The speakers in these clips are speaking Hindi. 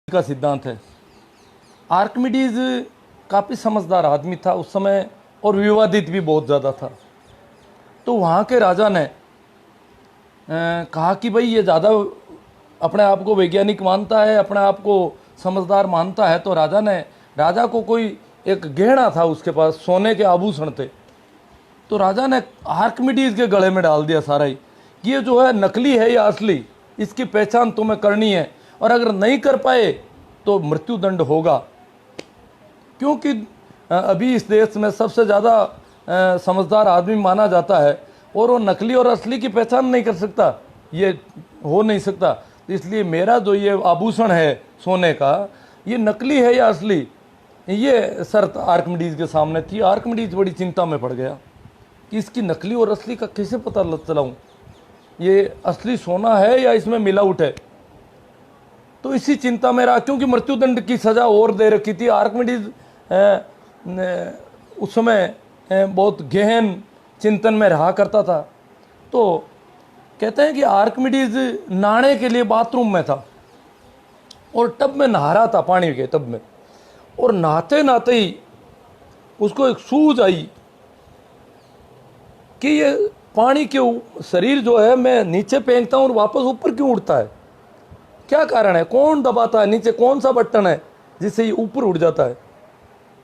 का सिद्धांत है। आर्किमिडीज काफ़ी समझदार आदमी था उस समय और विवादित भी बहुत ज़्यादा था। तो वहाँ के राजा ने कहा कि भाई ये ज़्यादा अपने आप को वैज्ञानिक मानता है, अपने आप को समझदार मानता है। तो राजा को कोई एक गहना था, उसके पास सोने के आभूषण थे। तो राजा ने आर्किमिडीज के गले में डाल दिया सारा ही कि ये जो है नकली है या असली, इसकी पहचान तुम्हें करनी है, और अगर नहीं कर पाए तो मृत्युदंड होगा। क्योंकि अभी इस देश में सबसे ज़्यादा समझदार आदमी माना जाता है और वो नकली और असली की पहचान नहीं कर सकता, ये हो नहीं सकता। इसलिए मेरा जो ये आभूषण है सोने का, ये नकली है या असली, ये शर्त आर्किमिडीज के सामने थी। आर्किमिडीज बड़ी चिंता में पड़ गया कि इसकी नकली और असली का कैसे पता चलाऊं, ये असली सोना है या इसमें मिलावट है। तो इसी चिंता में रहा, क्योंकि मृत्युदंड की सज़ा और दे रखी थी। आर्किमिडीज उस समय बहुत गहन चिंतन में रहा करता था। तो कहते हैं कि आर्किमिडीज नहाने के लिए बाथरूम में था और टब में नहा रहा था, पानी के टब में, और नहाते नहाते ही उसको एक सूझ आई कि ये पानी के शरीर जो है मैं नीचे फेंकता हूँ और वापस ऊपर क्यों उठता है, क्या कारण है, कौन दबाता है नीचे, कौन सा बटन है जिससे ये ऊपर उठ जाता है।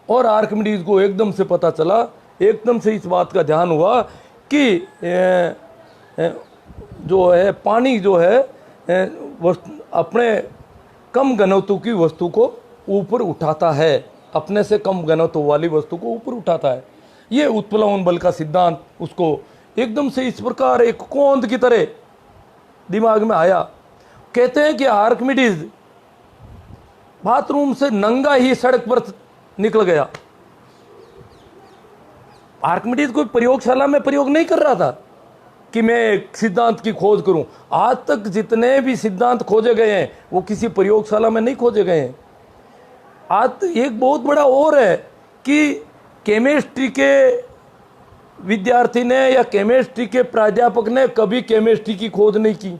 और आर्किमिडीज को एकदम से पता चला, एकदम से इस बात का ध्यान हुआ कि जो है पानी जो है अपने कम घनत्व की वस्तु को ऊपर उठाता है, अपने से कम घनत्व वाली वस्तु को ऊपर उठाता है। ये उत्प्लवन बल का सिद्धांत उसको एकदम से इस प्रकार एक कौंध की तरह दिमाग में आया। कहते हैं कि आर्किमिडीज बाथरूम से नंगा ही सड़क पर निकल गया। आर्किमिडीज कोई प्रयोगशाला में प्रयोग नहीं कर रहा था कि मैं एक सिद्धांत की खोज करूं। आज तक जितने भी सिद्धांत खोजे गए हैं वो किसी प्रयोगशाला में नहीं खोजे गए हैं। आज एक बहुत बड़ा और है कि केमिस्ट्री के विद्यार्थी ने या केमिस्ट्री के प्राध्यापक ने कभी केमिस्ट्री की खोज नहीं की।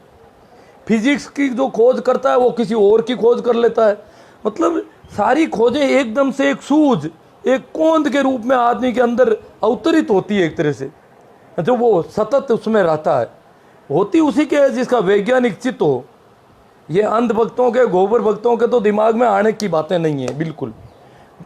फिजिक्स की जो खोज करता है वो किसी और की खोज कर लेता है। मतलब सारी खोजें एकदम से एक सूझ, एक कौंध के रूप में आदमी के अंदर अवतरित होती है एक तरह से, जो वो सतत उसमें रहता है। होती उसी के है जिसका वैज्ञानिक चित्त हो। ये अंधभक्तों के, गोबर भक्तों के तो दिमाग में आने की बातें नहीं है बिल्कुल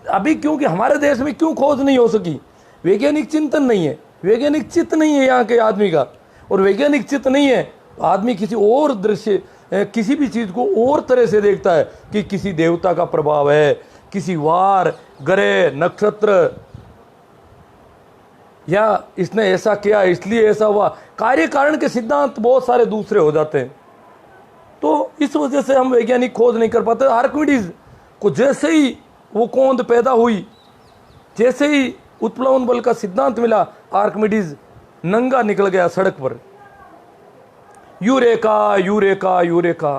अभी। क्योंकि हमारे देश में क्यों खोज नहीं हो सकी, वैज्ञानिक चिंतन नहीं है, वैज्ञानिक चित्त नहीं है यहाँ के आदमी का। और वैज्ञानिक चित्त नहीं है, आदमी किसी और दृश्य, किसी भी चीज़ को और तरह से देखता है कि किसी देवता का प्रभाव है, किसी वार, ग्रह, नक्षत्र, या इसने ऐसा किया इसलिए ऐसा हुआ। कार्य कारण के सिद्धांत बहुत सारे दूसरे हो जाते हैं। तो इस वजह से हम वैज्ञानिक खोज नहीं कर पाते। आर्किमिडीज को जैसे ही वो कौंध पैदा हुई, जैसे ही उत्प्लवन बल का सिद्धांत मिला, आर्किमिडीज नंगा निकल गया सड़क पर, यूरेका यूरेका यूरेका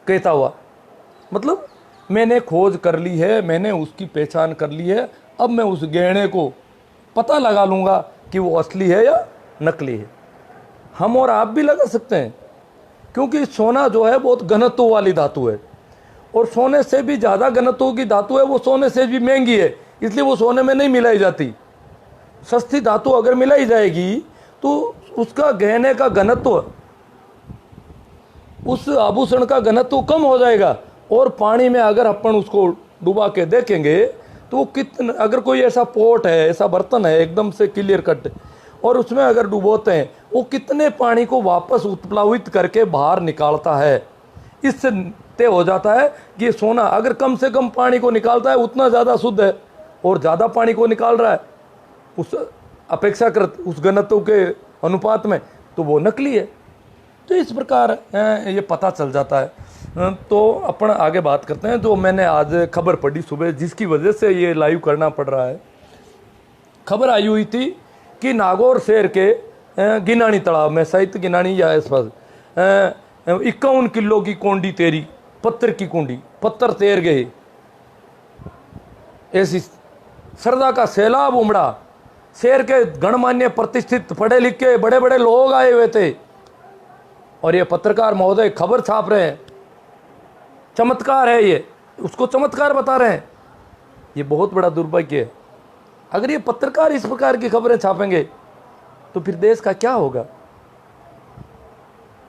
कहता हुआ। मतलब मैंने खोज कर ली है, मैंने उसकी पहचान कर ली है, अब मैं उस गहने को पता लगा लूँगा कि वो असली है या नकली है। हम और आप भी लगा सकते हैं, क्योंकि सोना जो है बहुत घनत्व वाली धातु है, और सोने से भी ज़्यादा घनत्व की धातु है, वो सोने से भी महंगी है, इसलिए वो सोने में नहीं मिलाई जाती। सस्ती धातु अगर मिलाई जाएगी तो उसका गहने का घनत्व, उस आभूषण का घनत्व कम हो जाएगा। और पानी में अगर अपन उसको डुबा के देखेंगे तो वो कितना, अगर कोई ऐसा पोट है, ऐसा बर्तन है एकदम से क्लियर कट, और उसमें अगर डुबोते हैं, वो कितने पानी को वापस उत्प्लावित करके बाहर निकालता है। इससे तय हो जाता है कि सोना अगर कम से कम पानी को निकालता है उतना ज़्यादा शुद्ध है, और ज़्यादा पानी को निकाल रहा है उस अपेक्षाकृत उस घनत्व के अनुपात में, तो वो नकली है। तो इस प्रकार ये पता चल जाता है। तो अपन आगे बात करते हैं। जो मैंने आज खबर पढ़ी सुबह, जिसकी वजह से ये लाइव करना पड़ रहा है। खबर आई हुई थी कि नागौर शहर के गिनानी तालाब में, साहित्य गिनानी या आसपास 51 किलो की कोंडी तैरी, पत्थर की कुंडी, पत्थर तैर गए। ऐसी श्रद्धा का सैलाब उमड़ा। शहर के गणमान्य, प्रतिष्ठित, पढ़े लिखे बड़े बड़े लोग आए हुए थे, और ये पत्रकार महोदय खबर छाप रहे हैं चमत्कार है ये, उसको चमत्कार बता रहे हैं। ये बहुत बड़ा दुर्भाग्य है। अगर ये पत्रकार इस प्रकार की खबरें छापेंगे तो फिर देश का क्या होगा?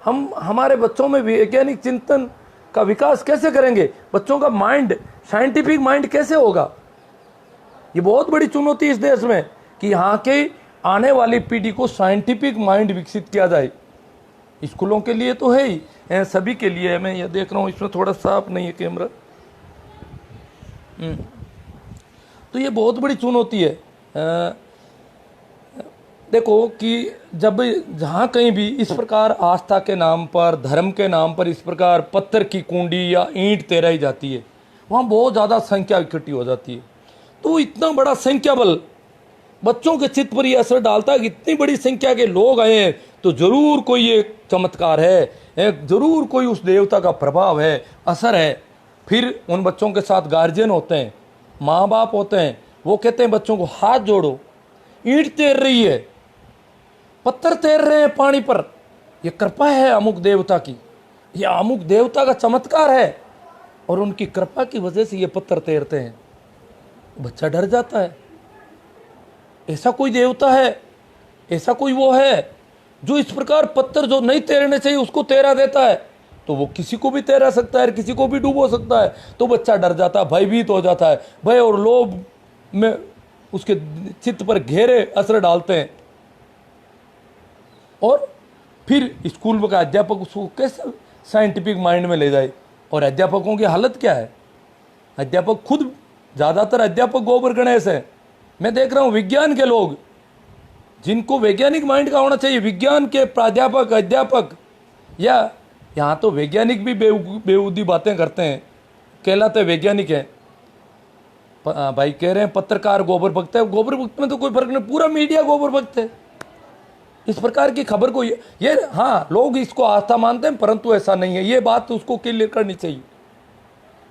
हम हमारे बच्चों में वैज्ञानिक चिंतन का विकास कैसे करेंगे? बच्चों का माइंड, साइंटिफिक माइंड कैसे होगा? ये बहुत बड़ी चुनौती इस देश में कि यहाँ के आने वाली पीढ़ी को साइंटिफिक माइंड विकसित किया जाए। स्कूलों के लिए तो है ही, सभी के लिए है। मैं ये देख रहा हूँ इसमें थोड़ा साफ नहीं है कैमरा। तो ये बहुत बड़ी चुनौती है। देखो कि जब जहाँ कहीं भी इस प्रकार आस्था के नाम पर, धर्म के नाम पर इस प्रकार पत्थर की कुंडी या ईंट तैराई जाती है, वहाँ बहुत ज़्यादा संख्या इकट्ठी हो जाती है। तो इतना बड़ा संख्या बल बच्चों के चित्त पर यह असर डालता है कि इतनी बड़ी संख्या के लोग आए हैं तो जरूर कोई एक चमत्कार है, जरूर कोई उस देवता का प्रभाव है, असर है। फिर उन बच्चों के साथ गार्जियन होते हैं, माँ बाप होते हैं, वो कहते हैं बच्चों को हाथ जोड़ो, ईंट तैर रही है, पत्थर तैर रहे हैं पानी पर, ये कृपा है अमुक देवता की, ये अमुक देवता का चमत्कार है और उनकी कृपा की वजह से ये पत्थर तैरते हैं। बच्चा डर जाता है। ऐसा कोई देवता है, ऐसा कोई वो है जो इस प्रकार पत्थर जो नहीं तैरने चाहिए उसको तैरा देता है, तो वो किसी को भी तैरा सकता है, किसी को भी डूबो सकता है। तो बच्चा डर जाता है, भयभीत हो जाता है। भय और लोभ में उसके चित्त पर गहरे असर डालते हैं। और फिर स्कूल का अध्यापक उसको कैसे साइंटिफिक माइंड में ले जाए? और अध्यापकों की हालत क्या है? अध्यापक खुद, ज़्यादातर अध्यापक गोबर गणेश है। मैं देख रहा हूँ विज्ञान के लोग जिनको वैज्ञानिक माइंड का होना चाहिए, विज्ञान के प्राध्यापक, अध्यापक, या यहाँ तो वैज्ञानिक भी बेहूदी बातें करते हैं, कहलाते वैज्ञानिक हैं। भाई कह रहे हैं पत्रकार गोबर भक्त है, गोबर भक्त में तो कोई फर्क नहीं, पूरा मीडिया गोबर भक्त है। इस प्रकार की खबर को ये हाँ, लोग इसको आस्था मानते हैं, परंतु ऐसा नहीं है। ये बात उसको क्लियर करनी चाहिए।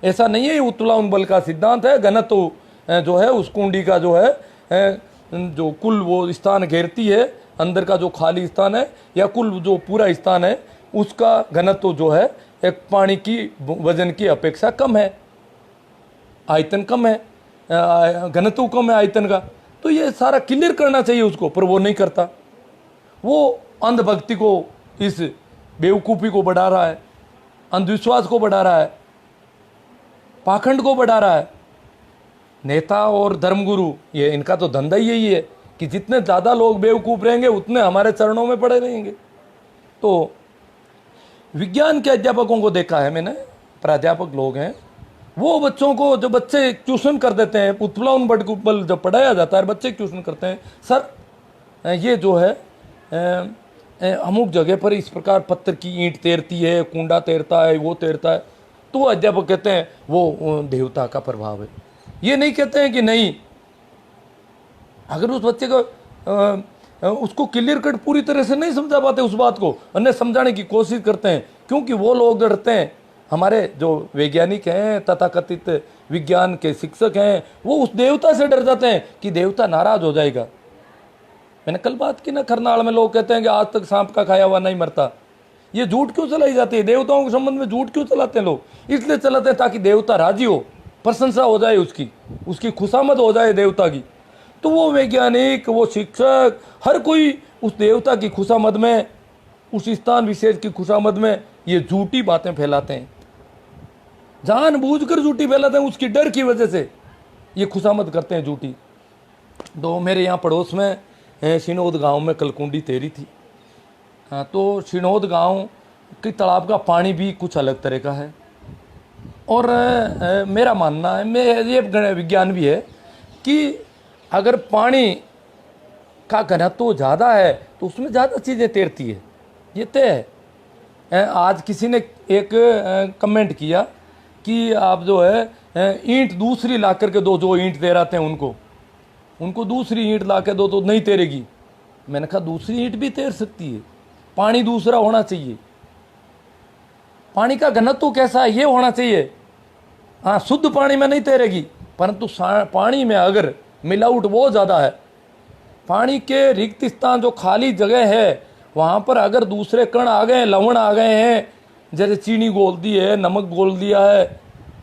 ऐसा नहीं है, ये उत्तुलन बल का सिद्धांत है। घनत्व जो है उस कुंडी का जो है जो कुल वो स्थान घेरती है, अंदर का जो खाली स्थान है या कुल जो पूरा स्थान है, उसका घनत्व जो है एक पानी की वजन की अपेक्षा कम है, आयतन कम है, घनत्व कम है आयतन का। तो ये सारा क्लियर करना चाहिए उसको, पर वो नहीं करता। वो अंधभक्ति को, इस बेवकूफ़ी को बढ़ा रहा है, अंधविश्वास को बढ़ा रहा है, पाखंड को बढ़ा रहा है। नेता और धर्मगुरु, ये इनका तो धंधा ही यही है कि जितने ज़्यादा लोग बेवकूफ़ रहेंगे उतने हमारे चरणों में पड़े रहेंगे। तो विज्ञान के अध्यापकों को देखा है मैंने, प्राध्यापक लोग हैं, वो बच्चों को, जो बच्चे ट्यूशन कर देते हैं, उत्तुलन बल जब पढ़ाया जाता है, बच्चे ट्यूशन करते हैं, सर ये जो है अमुक जगह पर इस प्रकार पत्थर की ईंट तैरती है, कुंडा तैरता है, वो तैरता है, तो वो अध्यापक कहते हैं वो देवता का प्रभाव है। ये नहीं कहते हैं कि नहीं। अगर उस बच्चे को उसको क्लियर कट पूरी तरह से नहीं समझा पाते उस बात को, अन्य समझाने की कोशिश करते हैं, क्योंकि वो लोग डरते हैं। हमारे जो वैज्ञानिक हैं, तथाकथित विज्ञान के शिक्षक हैं, वो उस देवता से डर जाते हैं कि देवता नाराज हो जाएगा। मैंने कल बात की ना, खरनाल में लोग कहते हैं कि आज तक सांप का खाया हुआ नहीं मरता। ये झूठ क्यों चलाई जाती है? देवताओं के संबंध में झूठ क्यों चलाते हैं लोग? इसलिए चलाते हैं ताकि देवता राजी हो, प्रशंसा हो जाए, उसकी खुशामद हो जाए देवता की। तो वो वैज्ञानिक, वो शिक्षक, हर कोई उस देवता की खुशामद में, उस स्थान विशेष की खुशामद में ये झूठी बातें फैलाते हैं, जानबूझकर झूठी फैलाते हैं। उसकी डर की वजह से ये खुशामद करते हैं झूठी। तो मेरे यहाँ पड़ोस में शिनोद गांव में कलकुंडी तैरी थी। हाँ, तो शिनोद गांव के तालाब का पानी भी कुछ अलग तरह का है। और मेरा मानना है, ये विज्ञान भी है, कि अगर पानी का घनत्व ज़्यादा है तो उसमें ज़्यादा चीज़ें तैरती है, ये तय है। आज किसी ने एक कमेंट किया कि आप जो है ईंट दूसरी ला करके दो, जो ईंट तैराते हैं उनको दूसरी ईंट ला के दो तो नहीं तैरेगी। मैंने कहा दूसरी ईंट भी तैर सकती है, पानी दूसरा होना चाहिए, पानी का घनत्व कैसा है ये होना चाहिए। हाँ, शुद्ध पानी में नहीं तैरेगी, परंतु पानी में अगर मिलावट बहुत ज़्यादा है, पानी के रिक्त स्थान जो खाली जगह है वहाँ पर अगर दूसरे कण आ गए हैं, लवण आ गए हैं, जैसे चीनी घोल दी है, नमक घोल दिया है,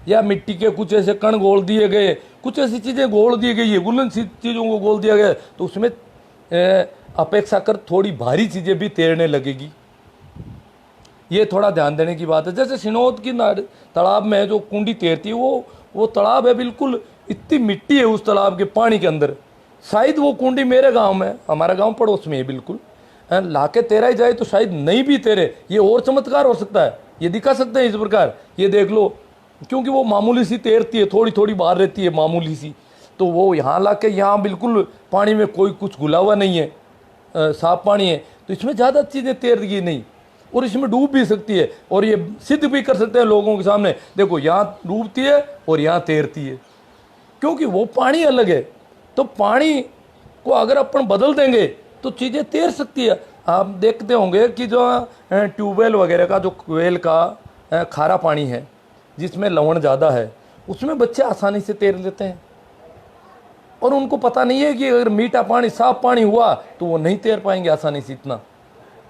या मिट्टी के कुछ ऐसे कण घोल दिए गए, कुछ ऐसी चीज़ें घोल दी गई है, गुलन सी चीज़ों को घोल दिया गया, तो उसमें अपेक्षाकृत थोड़ी भारी चीज़ें भी तैरने लगेगी। ये थोड़ा ध्यान देने की बात है। जैसे सिनोद की तालाब में जो कुंडी तैरती है, वो तालाब है, बिल्कुल इतनी मिट्टी है उस तालाब के पानी के अंदर। शायद वो कुंडी मेरे गांव में, हमारा गांव पड़ोस में है बिल्कुल, लाके तैरा ही जाए तो शायद नहीं भी तैरे। ये और चमत्कार हो सकता है, ये दिखा सकते हैं इस प्रकार, ये देख लो, क्योंकि वो मामूली सी तैरती है, थोड़ी थोड़ी बाहर रहती है मामूली सी, तो वो यहाँ लाके यहाँ बिल्कुल पानी में कोई कुछ घुला हुआ नहीं है, साफ पानी है, तो इसमें ज़्यादा चीज़ें तैर गई नहीं, और इसमें डूब भी सकती है। और ये सिद्ध भी कर सकते हैं लोगों के सामने, देखो यहाँ डूबती है और यहाँ तैरती है, क्योंकि वो पानी अलग है। तो पानी को अगर अपन बदल देंगे तो चीज़ें तैर सकती है। आप देखते होंगे कि जो ट्यूबवेल वगैरह का, जो वेल का खारा पानी है जिसमें लवण ज़्यादा है, उसमें बच्चे आसानी से तैर लेते हैं, और उनको पता नहीं है कि अगर मीठा पानी, साफ पानी हुआ तो वो नहीं तैर पाएंगे आसानी से इतना,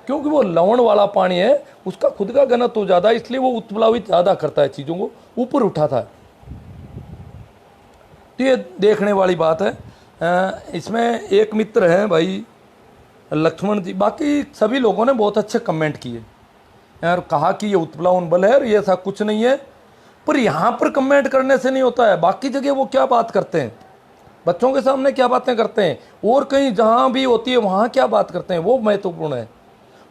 क्योंकि वो लवण वाला पानी है, उसका खुद का घनत्व तो ज़्यादा, इसलिए वो उत्प्लावित ज़्यादा करता है, चीज़ों को ऊपर उठाता है। तो ये देखने वाली बात है। इसमें एक मित्र हैं भाई लक्ष्मण जी, बाकी सभी लोगों ने बहुत अच्छे कमेंट किए और कहा कि ये उत्प्लावन बल है और ये ऐसा कुछ नहीं है, पर यहाँ पर कमेंट करने से नहीं होता है। बाकी जगह वो क्या बात करते हैं, बच्चों के सामने क्या बातें करते हैं, और कहीं जहाँ भी होती है वहाँ क्या बात करते हैं, वो महत्वपूर्ण है।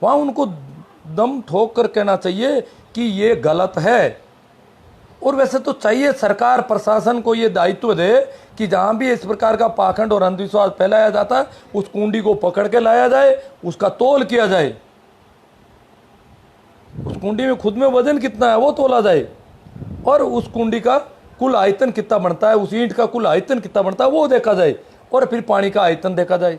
वहाँ उनको दम ठोक कर कहना चाहिए कि ये गलत है। और वैसे तो चाहिए सरकार प्रशासन को ये दायित्व दे कि जहाँ भी इस प्रकार का पाखंड और अंधविश्वास फैलाया जाता है, उस कुंडी को पकड़ के लाया जाए, उसका तोल किया जाए, उस कुंडी में खुद में वजन कितना है वो तोला जाए, और उस कुंडी का कुल आयतन कितना बनता है, उस ईंट का कुल आयतन कितना बनता है वो देखा जाए, और फिर पानी का आयतन देखा जाए,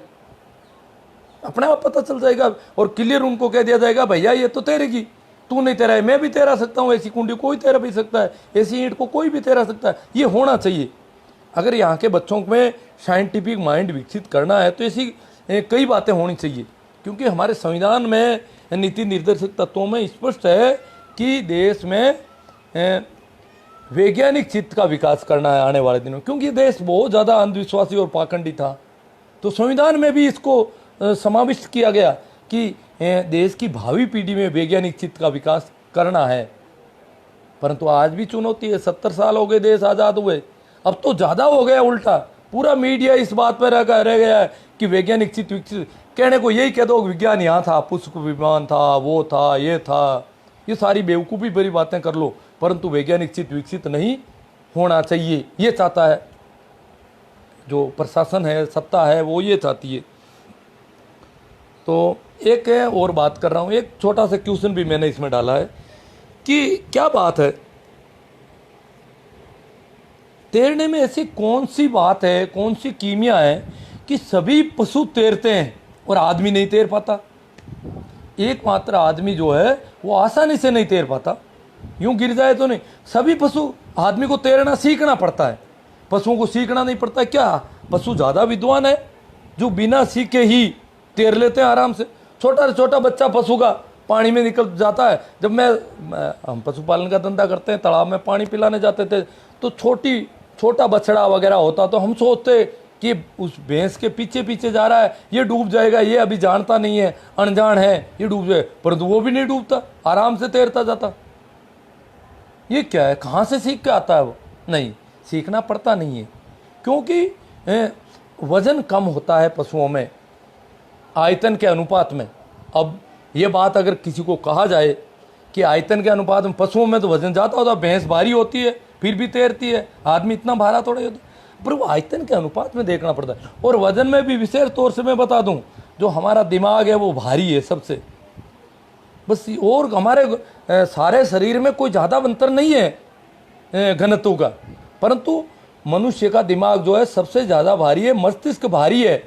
अपने आप पता चल जाएगा। और क्लियर उनको कह दिया जाएगा, भैया ये तो तैरेगी, तू नहीं तैरा है, मैं भी तैरा सकता हूँ, ऐसी कुंडी कोई तैरा भी सकता है, ऐसी ईंट को कोई भी तैरा सकता है। ये होना चाहिए। अगर यहाँ के बच्चों में साइंटिफिक माइंड विकसित करना है तो ऐसी कई बातें होनी चाहिए, क्योंकि हमारे संविधान में, नीति निर्देशक तत्वों में स्पष्ट है कि देश में वैज्ञानिक चित्त का विकास करना है आने वाले दिनों, क्योंकि ये देश बहुत ज़्यादा अंधविश्वासी और पाखंडी था। तो संविधान में भी इसको समाविष्ट किया गया कि देश की भावी पीढ़ी में वैज्ञानिक चित्त का विकास करना है। परंतु आज भी चुनौती है, 70 साल हो गए देश आज़ाद हुए, अब तो ज़्यादा हो गया उल्टा। पूरा मीडिया इस बात पर रह गया है कि वैज्ञानिक चित्त विकसित, कहने को यही कह दो विज्ञान यहाँ था, पुष्प विमान था, वो था, ये था, ये सारी बेवकूफ़ी भरी बातें कर लो, परंतु वैज्ञानिक चित्त विकसित नहीं होना चाहिए, ये चाहता है जो प्रशासन है, सत्ता है, वो ये चाहती है। तो एक है और बात कर रहा हूँ, एक छोटा सा क्वेश्चन भी मैंने इसमें डाला है कि क्या बात है, तैरने में ऐसी कौन सी बात है, कौन सी कीमिया है कि सभी पशु तैरते हैं और आदमी नहीं तैर पाता। एकमात्र आदमी जो है वो आसानी से नहीं तैर पाता, यूं गिर जाए तो नहीं। सभी पशु, आदमी को तैरना सीखना पड़ता है, पशुओं को सीखना नहीं पड़ता। क्या पशु ज़्यादा विद्वान है जो बिना सीखे ही तैर लेते हैं आराम से? छोटा से छोटा बच्चा पशु का पानी में निकल जाता है। जब हम पशुपालन का धंधा करते हैं, तालाब में पानी पिलाने जाते थे, तो छोटा बछड़ा वगैरह होता, तो हम सोचते कि उस भैंस के पीछे पीछे जा रहा है, ये डूब जाएगा, ये अभी जानता नहीं है, अनजान है, ये डूब जाए, परंतु वो भी नहीं डूबता, आराम से तैरता जाता। ये क्या है, कहाँ से सीख के आता है वो? नहीं, सीखना पड़ता नहीं है, क्योंकि वजन कम होता है पशुओं में आयतन के अनुपात में। अब ये बात अगर किसी को कहा जाए कि आयतन के अनुपात में पशुओं में तो वजन ज़्यादा होता है, भैंस भारी होती है फिर भी तैरती है, आदमी इतना भारा थोड़ा होता, पर वो आयतन के अनुपात में देखना पड़ता है। और वजन में भी विशेष तौर से मैं बता दूं, जो हमारा दिमाग है वो भारी है सबसे, बस। और हमारे सारे शरीर में कोई ज़्यादा अंतर नहीं है घनत्व का, परंतु मनुष्य का दिमाग जो है सबसे ज़्यादा भारी है, मस्तिष्क भारी है।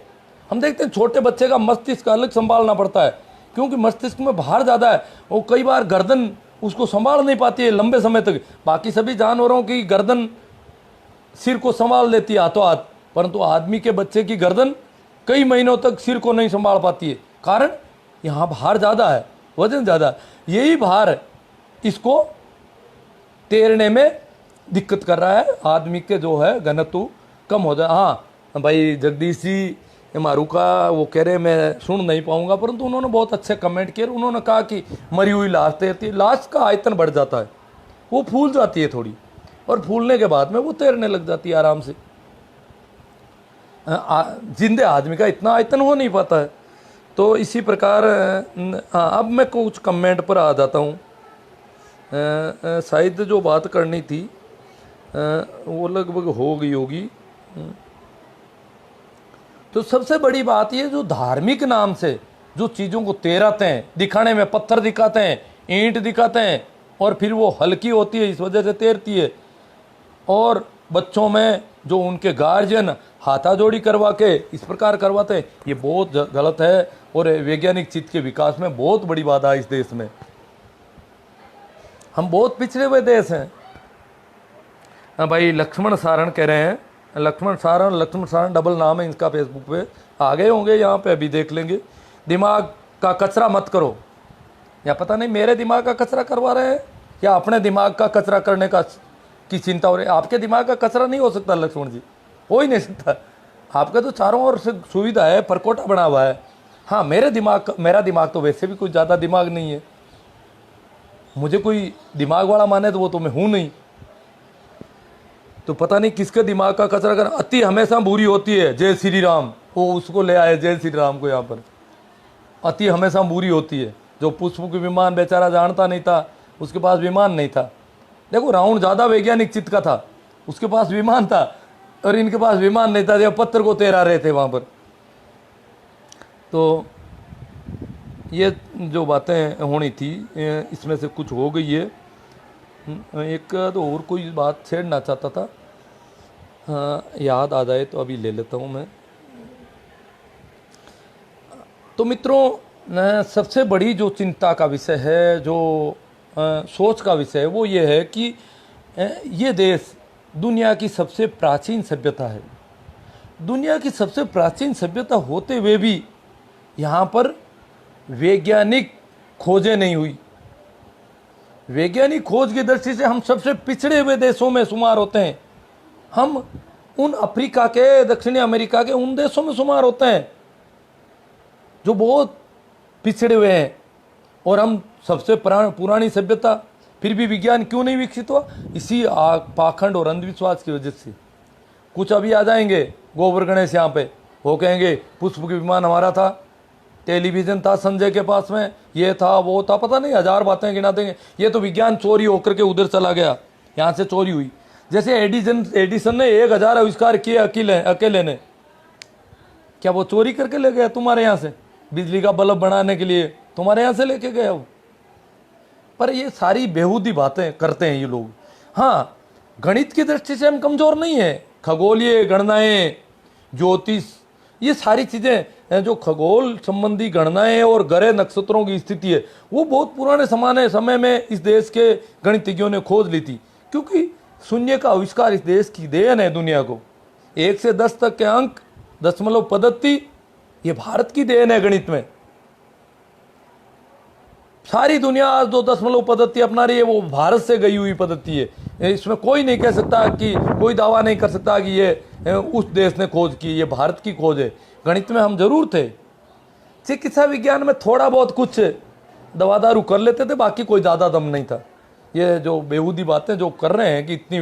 हम देखते हैं छोटे बच्चे का मस्तिष्क अलग संभालना पड़ता है, क्योंकि मस्तिष्क में भार ज़्यादा है, वो कई बार गर्दन उसको संभाल नहीं पाती है लंबे समय तक। बाकी सभी जानवरों की गर्दन सिर को संभाल लेती है हाथों हाथ, परंतु आदमी के बच्चे की गर्दन कई महीनों तक सिर को नहीं संभाल पाती है। कारण यहाँ भार ज़्यादा है, वजन ज़्यादा। यही भार इसको तैरने में दिक्कत कर रहा है, आदमी के जो है घनत्व कम हो जाए। हाँ भाई जगदीश जी मारू का वो कह रहे मैं सुन नहीं पाऊंगा, परंतु उन्होंने बहुत अच्छे कमेंट किए। उन्होंने कहा कि मरी हुई लाश तैरती है, लाश का आयतन बढ़ जाता है, वो फूल जाती है थोड़ी, और फूलने के बाद में वो तैरने लग जाती है आराम से। जिंदे आदमी का इतना आयतन हो नहीं पाता है। तो इसी प्रकार अब मैं कुछ कमेंट पर आ जाता हूँ। शायद जो बात करनी थी वो लगभग हो गई होगी। तो सबसे बड़ी बात ये, जो धार्मिक नाम से जो चीज़ों को तैराते हैं, दिखाने में पत्थर दिखाते हैं, ईंट दिखाते हैं, और फिर वो हल्की होती है इस वजह से तैरती है, और बच्चों में जो उनके गार्जियन हाथाजोड़ी करवा के इस प्रकार करवाते हैं, ये बहुत गलत है और वैज्ञानिक चित्त के विकास में बहुत बड़ी बाधा है इस देश में। हम बहुत पिछड़े हुए देश हैं। हाँ भाई लक्ष्मण सारण कह रहे हैं, लक्ष्मण सारण डबल नाम है इनका, फेसबुक पे आ गए होंगे यहाँ पे, अभी देख लेंगे। दिमाग का कचरा मत करो, या पता नहीं मेरे दिमाग का कचरा करवा रहे हैं या अपने दिमाग का कचरा करने का की चिंता हो रही है। आपके दिमाग का कचरा नहीं हो सकता लक्ष्मण जी, हो ही नहीं सकता। आपका तो चारों ओर से सुविधा है, परकोटा बना हुआ है। हाँ मेरा दिमाग तो वैसे भी कुछ ज़्यादा दिमाग नहीं है, मुझे कोई दिमाग वाला माने तो वो तो मैं हूँ नहीं। तो पता नहीं किसके दिमाग का कचरा कर। अति हमेशा बुरी होती है, जय श्री राम, वो उसको ले आए जय श्री राम को यहाँ पर। अति हमेशा बुरी होती है। जो पुष्प के विमान बेचारा जानता नहीं था, उसके पास विमान नहीं था। देखो रावण ज़्यादा वैज्ञानिक चित्त का था, उसके पास विमान था, और इनके पास विमान नहीं था, जब पत्थर को तैरा रहे थे वहाँ पर। तो ये जो बातें होनी थी इसमें से कुछ हो गई है। एक तो और कोई बात छेड़ना चाहता था, हाँ याद आ जाए तो अभी ले लेता हूँ मैं। तो मित्रों सबसे बड़ी जो चिंता का विषय है, जो सोच का विषय है, वो ये है कि ये देश दुनिया की सबसे प्राचीन सभ्यता है। दुनिया की सबसे प्राचीन सभ्यता होते हुए भी यहाँ पर वैज्ञानिक खोजें नहीं हुई। वैज्ञानिक खोज की दृष्टि से हम सबसे पिछड़े हुए देशों में शुमार होते हैं। हम उन अफ्रीका के, दक्षिणी अमेरिका के उन देशों में शुमार होते हैं जो बहुत पिछड़े हुए हैं, और हम सबसे पुरानी सभ्यता। फिर भी विज्ञान क्यों नहीं विकसित हुआ? इसी पाखंड और अंधविश्वास की वजह से। कुछ अभी आ जाएंगे गोबर गणेश यहाँ पे, वो कहेंगे पुष्प के विमान हमारा था, टेलीविजन था संजय के पास में, ये था वो था, पता नहीं हजार बातें गिना देंगे। ये तो विज्ञान चोरी होकर के उधर चला गया, यहाँ से चोरी हुई। जैसे एडिसन ने 1000 आविष्कार किए अकेले ने, क्या वो चोरी करके ले गया तुम्हारे यहाँ से? बिजली का बल्ब बनाने के लिए तुम्हारे यहाँ से लेके गया वो। पर ये सारी बेहूदी बातें करते हैं ये लोग। हाँ गणित की दृष्टि से हम कमजोर नहीं है। खगोलीय गणनाएं, ज्योतिष, ये सारी चीजें जो खगोल संबंधी गणनाएं और ग्रह नक्षत्रों की स्थिति है, वो बहुत पुराने समय में इस देश के गणितज्ञों ने खोज ली थी। क्योंकि शून्य का आविष्कार इस देश की देन है दुनिया को। 1 से 10 तक के अंक, दशमलव पद्धति, ये भारत की देन है गणित में। सारी दुनिया आज 2 दशमलव पद्धति अपना रही है, वो भारत से गई हुई पद्धति है। इसमें कोई नहीं कह सकता कि, कोई दावा नहीं कर सकता कि ये उस देश ने खोज की, ये भारत की खोज है। गणित में हम जरूर थे, चिकित्सा विज्ञान में थोड़ा बहुत कुछ दवा दारू कर लेते थे, बाकी कोई ज़्यादा दम नहीं था। ये जो बेहूदी बातें जो कर रहे हैं कि इतनी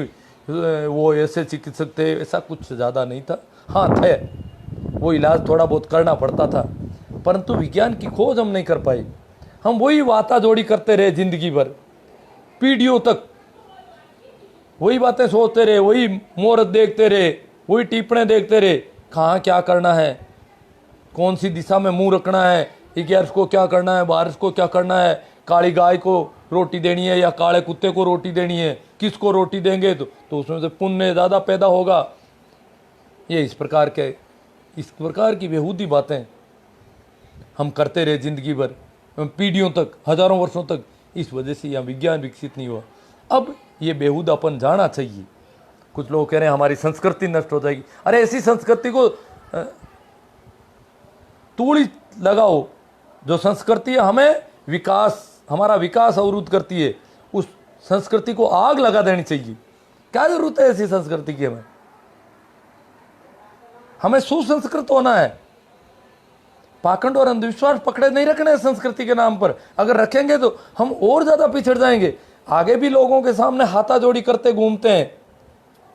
वो ऐसे चिकित्सक थे, ऐसा कुछ ज़्यादा नहीं था। हाँ थे, वो इलाज थोड़ा बहुत करना पड़ता था, परंतु विज्ञान की खोज हम नहीं कर पाए। हम वही वाता जोड़ी करते रहे जिंदगी भर, पीढ़ियों तक वही बातें सोचते रहे, वही मुहूर्त देखते रहे, वही टिप्पणे देखते रहे। कहाँ क्या करना है, कौन सी दिशा में मुंह रखना है, 11 को क्या करना है, 12 को क्या करना है, काली गाय को रोटी देनी है या काले कुत्ते को रोटी देनी है, किसको रोटी देंगे तो उसमें से पुण्य ज़्यादा पैदा होगा। ये इस प्रकार की बेहूदी बातें हम करते रहे जिंदगी भर, पीढ़ियों तक, हजारों वर्षों तक। इस वजह से यहाँ विज्ञान विकसित नहीं हुआ। अब ये बेहूदापन जाना चाहिए। कुछ लोग कह रहे हैं हमारी संस्कृति नष्ट हो जाएगी। अरे ऐसी संस्कृति को तूड़ी लगाओ जो संस्कृति हमें हमारा विकास अवरुद्ध करती है, संस्कृति को आग लगा देनी चाहिए। क्या जरूरत है ऐसी संस्कृति की? हमें सुसंस्कृत होना है। पाखंड और अंधविश्वास पकड़े नहीं रखने हैं संस्कृति के नाम पर। अगर रखेंगे तो हम और ज्यादा पिछड़ जाएंगे। आगे भी लोगों के सामने हाथाजोड़ी करते घूमते हैं,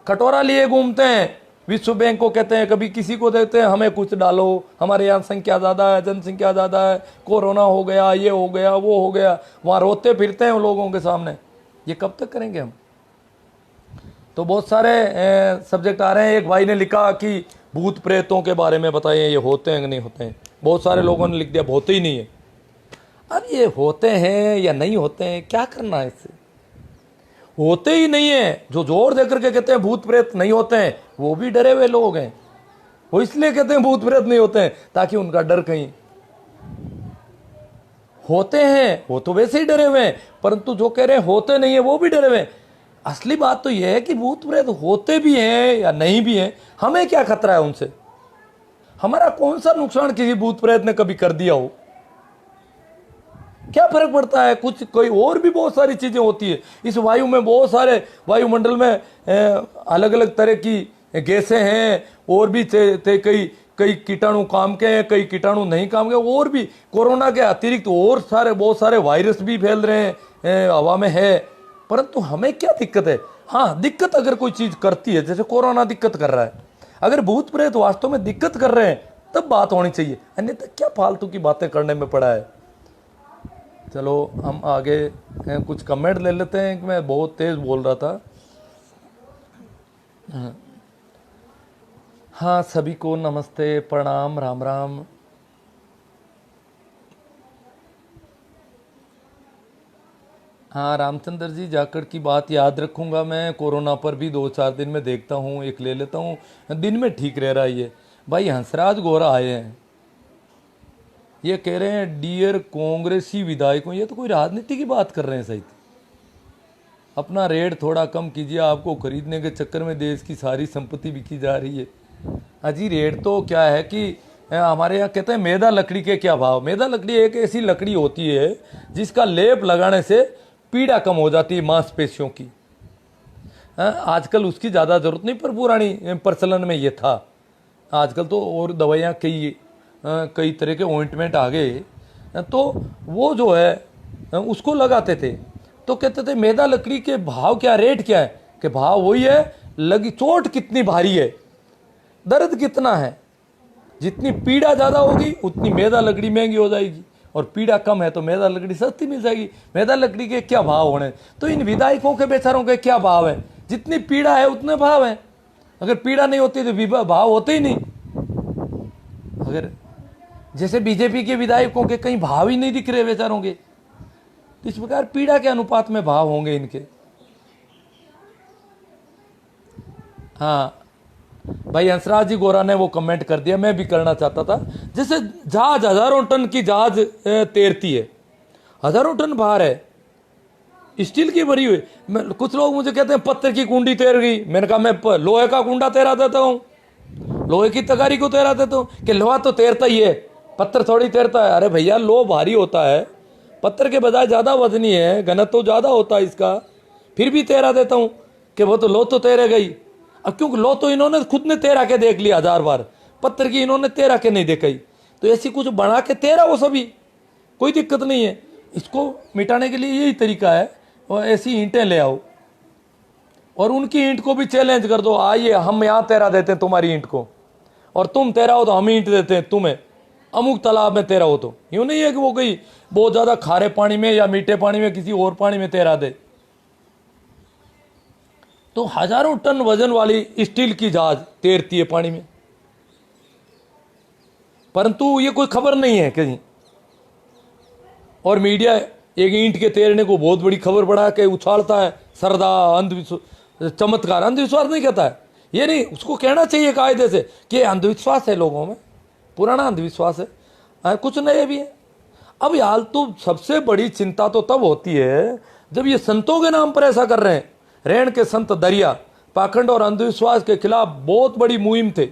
कटोरा लिए घूमते हैं, विश्व बैंक को कहते हैं, कभी किसी को देते हैं हमें कुछ डालो, हमारे यहाँ संख्या ज़्यादा है, जनसंख्या ज़्यादा है, कोरोना हो गया, ये हो गया, वो हो गया, वहाँ रोते फिरते हैं लोगों के सामने। ये कब तक करेंगे हम? तो बहुत सारे सब्जेक्ट आ रहे हैं। एक भाई ने लिखा कि भूत प्रेतों के बारे में बताइए, ये होते हैं कि नहीं होते हैं। बहुत सारे लोगों ने लिख दिया होते ही नहीं है। अब ये होते हैं या नहीं होते हैं, क्या करना है इससे? होते ही नहीं है। जो जोर देकर के कहते हैं भूत प्रेत नहीं होते हैं, वो भी डरे हुए लोग हैं। वो इसलिए कहते हैं भूत प्रेत नहीं होते हैं ताकि उनका डर कहीं। होते हैं वो तो वैसे ही डरे हुए हैं, परंतु जो कह रहे हैं होते नहीं है वो भी डरे हुए हैं। असली बात तो यह है कि भूत प्रेत होते भी हैं या नहीं भी हैं, हमें क्या खतरा है उनसे? हमारा कौन सा नुकसान किसी भूत प्रेत ने कभी कर दिया हो? क्या फर्क पड़ता है? कुछ कोई और भी बहुत सारी चीजें होती है इस वायु में। बहुत सारे वायुमंडल में अलग अलग तरह की गैसें हैं, और भी थे कई कीटाणु काम के हैं, कई कीटाणु नहीं काम के। और भी कोरोना के अतिरिक्त और बहुत सारे वायरस भी फैल रहे हैं, हवा में है। परंतु हमें क्या दिक्कत है? हाँ, दिक्कत अगर कोई चीज करती है, जैसे कोरोना दिक्कत कर रहा है, अगर भूत प्रेत वास्तव में दिक्कत कर रहे हैं तब बात होनी चाहिए, अन्यथा क्या फालतू की बातें करने में पड़ा है। चलो हम आगे कुछ कमेंट ले लेते हैं कि मैं बहुत तेज बोल रहा था। हाँ, सभी को नमस्ते, प्रणाम, राम राम। हाँ रामचंद्र जी, जाकर की बात याद रखूंगा मैं। कोरोना पर भी 2-4 दिन में देखता हूँ, एक ले लेता हूँ, दिन में ठीक रह रहा है ये। भाई हंसराज गोरा आए हैं, ये कह रहे हैं डियर कांग्रेसी विधायकों। ये तो कोई राजनीति की बात कर रहे हैं सही। अपना रेट थोड़ा कम कीजिए, आपको खरीदने के चक्कर में देश की सारी संपत्ति बिकी जा रही है। अजी रेट तो क्या है कि हमारे यहाँ कहते हैं मैदा लकड़ी के क्या भाव। मैदा लकड़ी एक ऐसी लकड़ी होती है जिसका लेप लगाने से पीड़ा कम हो जाती है मांसपेशियों की। आजकल उसकी ज़्यादा जरूरत नहीं, पर पुरानी प्रचलन में ये था। आजकल तो और दवाइयाँ कई तरह के ऑइंटमेंट आ गए, तो वो जो है उसको लगाते थे। तो कहते थे मैदा लकड़ी के भाव क्या, रेट क्या है? कि भाव वही है, लगी चोट कितनी भारी है, दर्द कितना है। जितनी पीड़ा ज़्यादा होगी उतनी मैदा लकड़ी महंगी हो जाएगी, और पीड़ा कम है तो मैदा लकड़ी सस्ती मिल जाएगी। मैदा लकड़ी के क्या भाव होने? तो इन विधायकों के बेचारों के क्या भाव है? जितनी पीड़ा है उतने भाव है। अगर पीड़ा नहीं होती तो भाव होते ही नहीं। अगर जैसे बीजेपी के विधायकों के कहीं भाव ही नहीं दिख रहे बेचारों के, इस प्रकार पीड़ा के अनुपात में भाव होंगे इनके। हाँ भाई हंसराज जी गोरा ने वो कमेंट कर दिया, मैं भी करना चाहता था। जैसे जहाज हजारों टन की जहाज तैरती है, हजारों टन भार है, स्टील की भरी हुई। कुछ लोग मुझे कहते हैं पत्थर की कुंडी तैर गई। मैंने कहा मैं लोहे का कुंडा तैरा देता हूँ, लोहे की तगारी को तैरा देता हूँ। कि लोहा तो तैरता ही है, पत्थर थोड़ी तैरता है। अरे भैया लोह भारी होता है, पत्थर के बजाय ज्यादा वजनी है, घनत्व तो ज्यादा होता है इसका, फिर भी तैरा देता हूँ। कि वो तो लोह तो तैरे गई। अब क्योंकि लोह तो इन्होंने खुद ने तैरा के देख लिया 1000 बार, पत्थर की इन्होंने तैरा के नहीं देखी। तो ऐसी कुछ बना के तैरा वो सभी, कोई दिक्कत नहीं है। इसको मिटाने के लिए यही तरीका है, और ऐसी ईंटें ले आओ और उनकी ईंट को भी चैलेंज कर दो, आइए हम यहाँ तैरा देते हैं तुम्हारी ईंट को, और तुम तैराओ तो हम ईंट देते हैं तुम्हें, अमुक तालाब में तैराओ। तो यूं नहीं है कि वो कोई बहुत ज्यादा खारे पानी में या मीठे पानी में किसी और पानी में तैरा दे। तो हजारों टन वजन वाली स्टील की जहाज तैरती है पानी में, परंतु ये कोई खबर नहीं है कहीं। और मीडिया एक ईंट के तैरने को बहुत बड़ी खबर बढ़ा के उछालता है, सरदा अंधविश्वास, चमत्कार। अंधविश्वास नहीं कहता है ये, नहीं, उसको कहना चाहिए कायदे से कि अंधविश्वास है लोगों में, पुराना अंधविश्वास है, कुछ नए भी है। अब यार तो सबसे बड़ी चिंता तो तब होती है जब ये संतों के नाम पर ऐसा कर रहे हैं। रेण के संत दरिया पाखंड और अंधविश्वास के खिलाफ बहुत बड़ी मुहिम थे।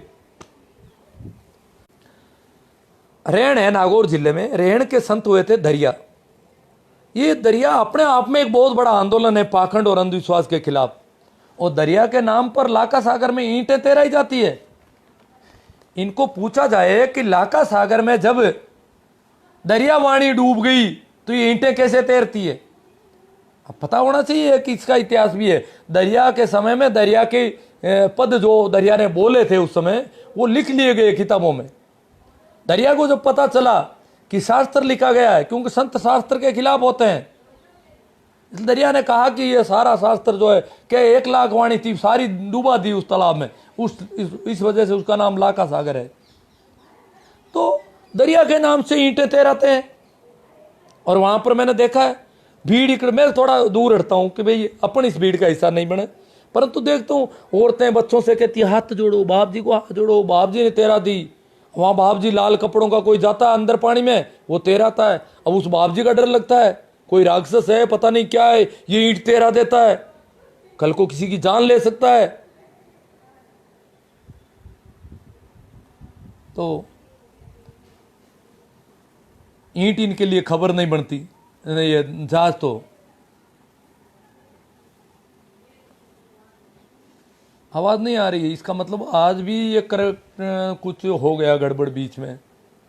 रेण है नागौर जिले में, रेण के संत हुए थे दरिया। ये दरिया अपने आप में एक बहुत बड़ा आंदोलन है पाखंड और अंधविश्वास के खिलाफ। और दरिया के नाम पर लाका सागर में ईंटें तैराई जाती है। इनको पूछा जाए कि लाका सागर में जब दरियावाणी डूब गई तो ये ईंटें कैसे तैरती है। अब पता होना चाहिए कि इसका इतिहास भी है। दरिया के समय में दरिया के पद जो दरिया ने बोले थे उस समय वो लिख लिए गए किताबों में। दरिया को जब पता चला कि शास्त्र लिखा गया है, क्योंकि संत शास्त्र के खिलाफ होते हैं, इसलिए दरिया ने कहा कि ये सारा शास्त्र जो है क्या 1 लाख वाणी थी सारी डूबा दी उस तालाब में, इस वजह से उसका नाम लाका सागर है। तो दरिया के नाम से ईंटें तैराते हैं। और वहां पर मैंने देखा है भीड़ इकड़, मैं थोड़ा दूर हटता हूं कि भाई अपन इस भीड़ का हिस्सा नहीं बने, परंतु देखता हूँ औरतें बच्चों से कहती हाथ जोड़ो, बाप जी को हाथ जोड़ो, बाप जी ने तैरा दी। वहां बाप जी लाल कपड़ों का कोई जाता है अंदर पानी में, वो तैराता है। अब उस बाप जी का डर लगता है, कोई राक्षस है पता नहीं क्या है, ये ईंट तैरा देता है, कल को किसी की जान ले सकता है। तो ईंट इनके लिए खबर नहीं बनती, ये जहाज तो। आवाज नहीं आ रही है, इसका मतलब आज भी ये करेक्ट कुछ हो गया, गड़बड़ बीच में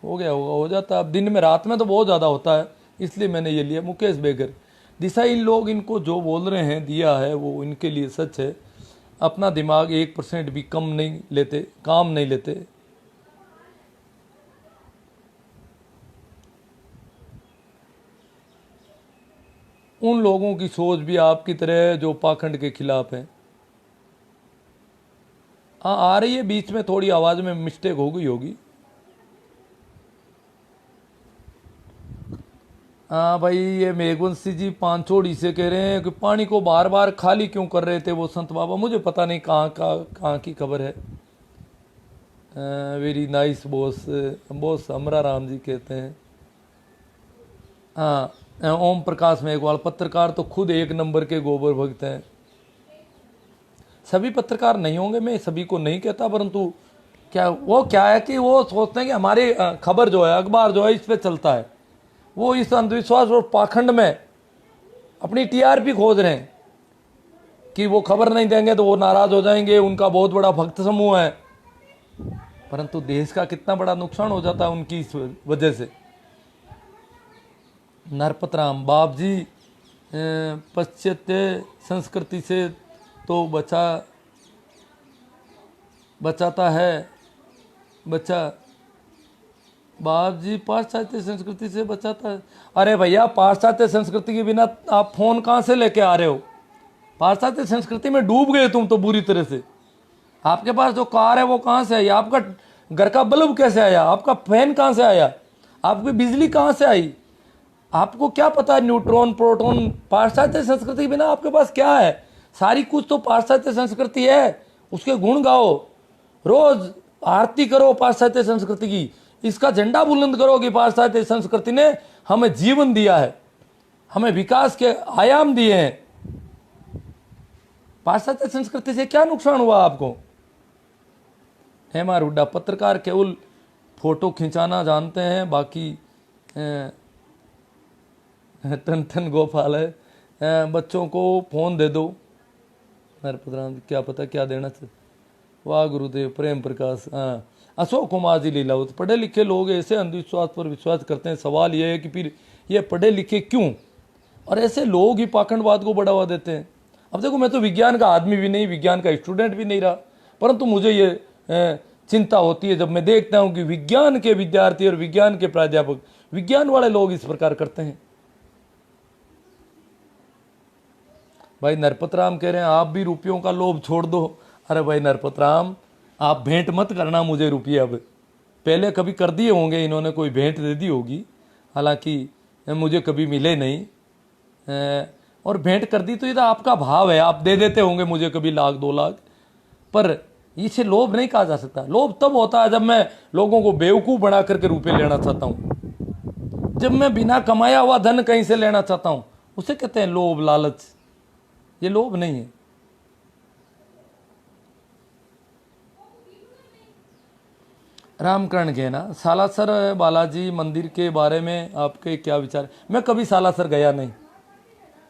हो गया होगा, हो जाता। अब दिन में रात में तो बहुत ज़्यादा होता है, इसलिए मैंने ये लिया। मुकेश बेगर दिशा, इन लोग इनको जो बोल रहे हैं दिया है वो इनके लिए सच है। अपना दिमाग 1% भी कम नहीं लेते, काम नहीं लेते। उन लोगों की सोच भी आपकी तरह जो पाखंड के खिलाफ है। हाँ आ रही है, बीच में थोड़ी आवाज में मिस्टेक हो गई होगी। हाँ भाई, ये मेघवंशी जी पांचोड़ी से कह रहे हैं कि पानी को बार बार खाली क्यों कर रहे थे वो संत बाबा। मुझे पता नहीं कहाँ की खबर है। वेरी नाइस बॉस, बॉस अमरा राम जी कहते हैं। हाँ ओम प्रकाश मेघवाल, पत्रकार तो खुद 1 नंबर के गोबर भक्त हैं। सभी पत्रकार नहीं होंगे, मैं सभी को नहीं कहता, परंतु क्या है कि वो सोचते हैं कि हमारी खबर जो है, अखबार जो है इस पे चलता है। वो इस अंधविश्वास और पाखंड में अपनी टीआरपी खोज रहे हैं कि वो खबर नहीं देंगे तो वो नाराज हो जाएंगे, उनका बहुत बड़ा भक्त समूह है। परंतु देश का कितना बड़ा नुकसान हो जाता है उनकी इस वजह से। नरपत राम, बाप जी पाश्चात्य संस्कृति से तो बचाता है बच्चा। बाप जी पाश्चात्य संस्कृति से बचाता है। अरे भैया, पाश्चात्य संस्कृति के बिना आप फोन कहाँ से लेके आ रहे हो? पाश्चात्य संस्कृति में डूब गए तुम तो बुरी तरह से। आपके पास जो कार है वो कहाँ से आई? आपका घर का बल्ब कैसे आया? आपका फैन कहाँ से आया? आपकी बिजली कहाँ से आई? आपको क्या पता न्यूट्रॉन प्रोटॉन? पाश्चात्य संस्कृति के बिना आपके पास क्या है? सारी कुछ तो पाश्चात्य संस्कृति है, उसके गुण गाओ, रोज आरती करो पाश्चात्य संस्कृति की, इसका झंडा बुलंद करो कि पाश्चात्य संस्कृति ने हमें जीवन दिया है, हमें विकास के आयाम दिए हैं। पाश्चात्य संस्कृति से क्या नुकसान हुआ आपको? हेमा हुड्डा, पत्रकार केवल फोटो खिंचाना जानते हैं, बाकी टन टन गोपाल है, बच्चों को फोन दे दो। क्या पता क्या देना चाहिए। वाह गुरुदेव, प्रेम प्रकाश, हाँ अशोक कुमार जी लीलावत, पढ़े लिखे लोग ऐसे अंधविश्वास पर विश्वास करते हैं। सवाल यह है कि फिर ये पढ़े लिखे क्यों, और ऐसे लोग ही पाखंडवाद को बढ़ावा देते हैं। अब देखो, मैं तो विज्ञान का आदमी भी नहीं, विज्ञान का स्टूडेंट भी नहीं रहा, परंतु मुझे ये चिंता होती है जब मैं देखता हूँ कि विज्ञान के विद्यार्थी और विज्ञान के प्राध्यापक, विज्ञान वाले लोग इस प्रकार करते हैं। भाई नरपत राम कह रहे हैं आप भी रुपयों का लोभ छोड़ दो। अरे भाई नरपत राम, आप भेंट मत करना मुझे रुपये। अब पहले कभी कर दिए होंगे इन्होंने, कोई भेंट दे दी होगी, हालांकि मुझे कभी मिले नहीं। और भेंट कर दी तो ये तो आपका भाव है, आप दे देते होंगे मुझे कभी 1,00,000 2 लाख, पर इसे लोभ नहीं कहा जा सकता। लोभ तब होता है जब मैं लोगों को बेवकूफ़ बना करके रुपये लेना चाहता हूँ, जब मैं बिना कमाया हुआ धन कहीं से लेना चाहता हूँ, उसे कहते हैं लोभ लालच। ये लोभ नहीं है। रामकरण के ना सालासर बालाजी मंदिर के बारे में आपके क्या विचार है? मैं कभी सालासर गया नहीं,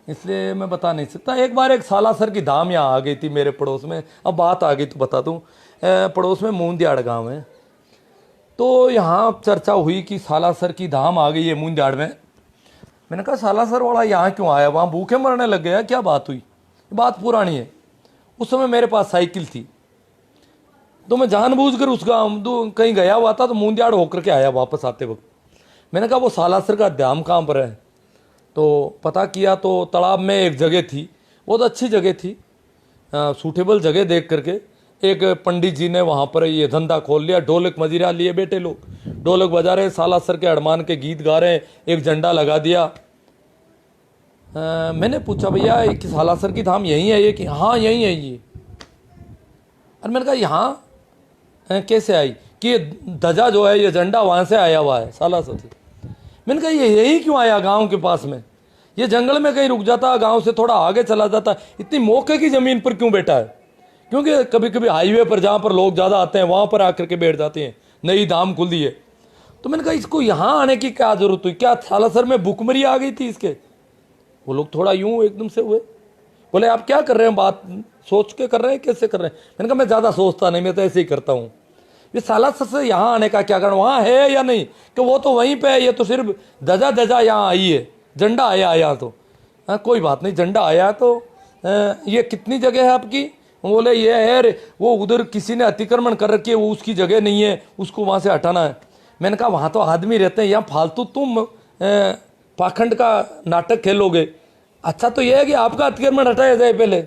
इसलिए मैं बता नहीं सकता। एक बार एक सालासर की धाम यहाँ आ गई थी मेरे पड़ोस में, अब बात आ गई तो बता दूँ। पड़ोस में मूंदियाड़ गांव है, तो यहाँ चर्चा हुई कि सालासर की धाम आ गई है मूंदियाड़ में। मैंने कहा सालासर वाला यहाँ क्यों आया, वहाँ भूखे मरने लग गया, क्या बात हुई? बात पुरानी है। उस समय मेरे पास साइकिल थी, तो मैं जानबूझकर उस गाँव कहीं गया हुआ था, तो मूंदियाड़ होकर के आया वापस आते वक्त। मैंने कहा वो सालासर का धाम कहाँ पर है? तो पता किया तो तालाब में एक जगह थी, बहुत अच्छी जगह थी, सूटेबल जगह देख करके एक पंडित जी ने वहाँ पर ये धंधा खोल लिया। ढोलक मजीरा लिए बैठे लोग, ढोलक बजा रहे, सालासर के हनुमान के गीत गा रहे हैं, एक झंडा लगा दिया। मैंने पूछा भैया कि सालासर की धाम यहीं है ये? कि हाँ यहीं है ये। और मैंने कहा यहाँ कैसे आई? कि ये ध्वजा जो है, ये झंडा वहाँ से आया हुआ है सालासर से। मैंने कहा ये यही क्यों आया गांव के पास में? ये जंगल में कहीं रुक जाता, गांव से थोड़ा आगे चला जाता, इतनी मौके की ज़मीन पर क्यों बैठा है? क्योंकि कभी कभी हाईवे पर जहाँ पर लोग ज़्यादा आते हैं वहाँ पर आकर के बैठ जाते हैं, नई धाम खुली है। तो मैंने कहा इसको यहाँ आने की क्या ज़रूरत हुई? क्या सालासर में भूखमरी आ गई थी इसके? वो लोग थोड़ा यूं एकदम से हुए, बोले आप क्या कर रहे हैं, बात सोच के कर रहे हैं, कैसे कर रहे हैं? मैंने कहा मैं ज़्यादा सोचता नहीं, मैं तो ऐसे ही करता हूँ। ये सालासर से यहाँ आने का क्या कारण, वहाँ है या नहीं? कि वो तो वहीं पे है, ये तो सिर्फ ध्वजा यहाँ आई है, झंडा आया यहाँ तो। हाँ कोई बात नहीं, झंडा आया तो ये कितनी जगह है आपकी? बोले ये है, वो उधर किसी ने अतिक्रमण कर रखी है, वो उसकी जगह नहीं है, उसको वहाँ से हटाना है। मैंने कहा वहाँ तो आदमी रहते हैं, यहाँ फालतू तुम पाखंड का नाटक खेलोगे। अच्छा तो यह है कि आपका अतिक्रमण हटाया जाए पहले।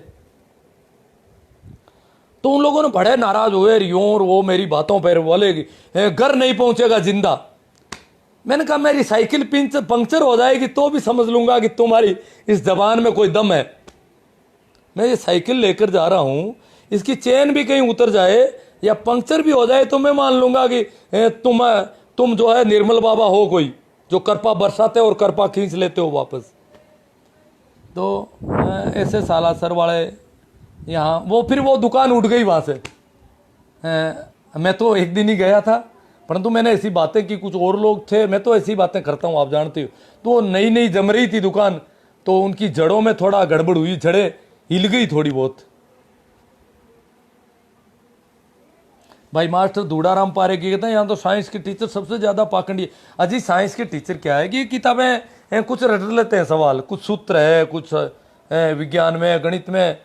तो उन लोगों ने बड़े नाराज हुए, यूं और वो मेरी बातों पर बोले घर नहीं पहुंचेगा जिंदा। मैंने कहा मेरी साइकिल पंक्चर हो जाएगी तो भी समझ लूंगा कि तुम्हारी इस जबान में कोई दम है। मैं ये साइकिल लेकर जा रहा हूं, इसकी चेन भी कहीं उतर जाए या पंक्चर भी हो जाए तो मैं मान लूंगा कि तुम जो है निर्मल बाबा हो, कोई जो करपा बरसाते और करपा खींच लेते हो वापस। तो ऐसे सालासर वाले यहाँ फिर वो दुकान उठ गई वहाँ से। मैं तो एक दिन ही गया था, परंतु मैंने ऐसी बातें की, कुछ और लोग थे, मैं तो ऐसी बातें करता हूँ आप जानते हो। तो वो नई नई जम रही थी दुकान, तो उनकी जड़ों में थोड़ा गड़बड़ हुई, जड़ें हिल गई थोड़ी बहुत। भाई मास्टर दूड़ाराम पारे की कहते हैं यहाँ तो साइंस के टीचर सबसे ज़्यादा पाखंडी है। अजी साइंस के टीचर क्या है कि किताबें कुछ रट लेते हैं सवाल, कुछ सूत्र है, कुछ विज्ञान में, गणित में,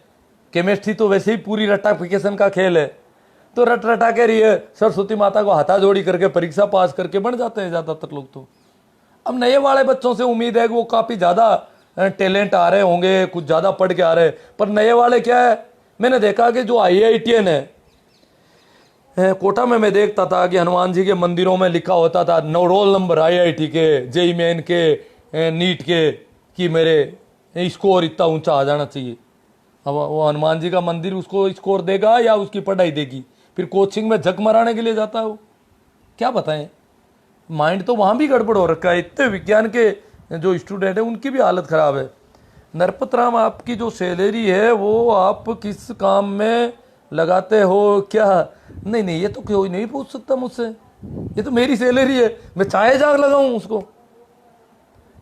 केमिस्ट्री तो वैसे ही पूरी रटाफिकेशन का खेल है। तो रट रटा के रही है, सरस्वती माता को हाथा जोड़ी करके परीक्षा पास करके बन जाते हैं ज़्यादातर लोग। तो अब नए वाले बच्चों से उम्मीद है कि वो काफ़ी ज़्यादा टैलेंट आ रहे होंगे, कुछ ज़्यादा पढ़ के आ रहे हैं। पर नए वाले क्या है, मैंने देखा कि जो IITian है, कोटा में मैं देखता था कि हनुमान जी के मंदिरों में लिखा होता था रोल नंबर IIT के, JEE मेन के, नीट के, कि मेरे स्कोर इतना ऊंचा आ जाना चाहिए। अब वो हनुमान जी का मंदिर उसको स्कोर देगा या उसकी पढ़ाई देगी? फिर कोचिंग में झक मराने के लिए जाता है वो, क्या बताएं। माइंड तो वहाँ भी गड़बड़ हो रखा है। इतने विज्ञान के जो स्टूडेंट हैं उनकी भी हालत ख़राब है। नरपत राम, आपकी जो सैलरी है वो आप किस काम में लगाते हो क्या? नहीं नहीं, ये तो कोई नहीं पूछ सकता मुझसे, ये तो मेरी सैलरी है, मैं चाहे जाग लगाऊं उसको।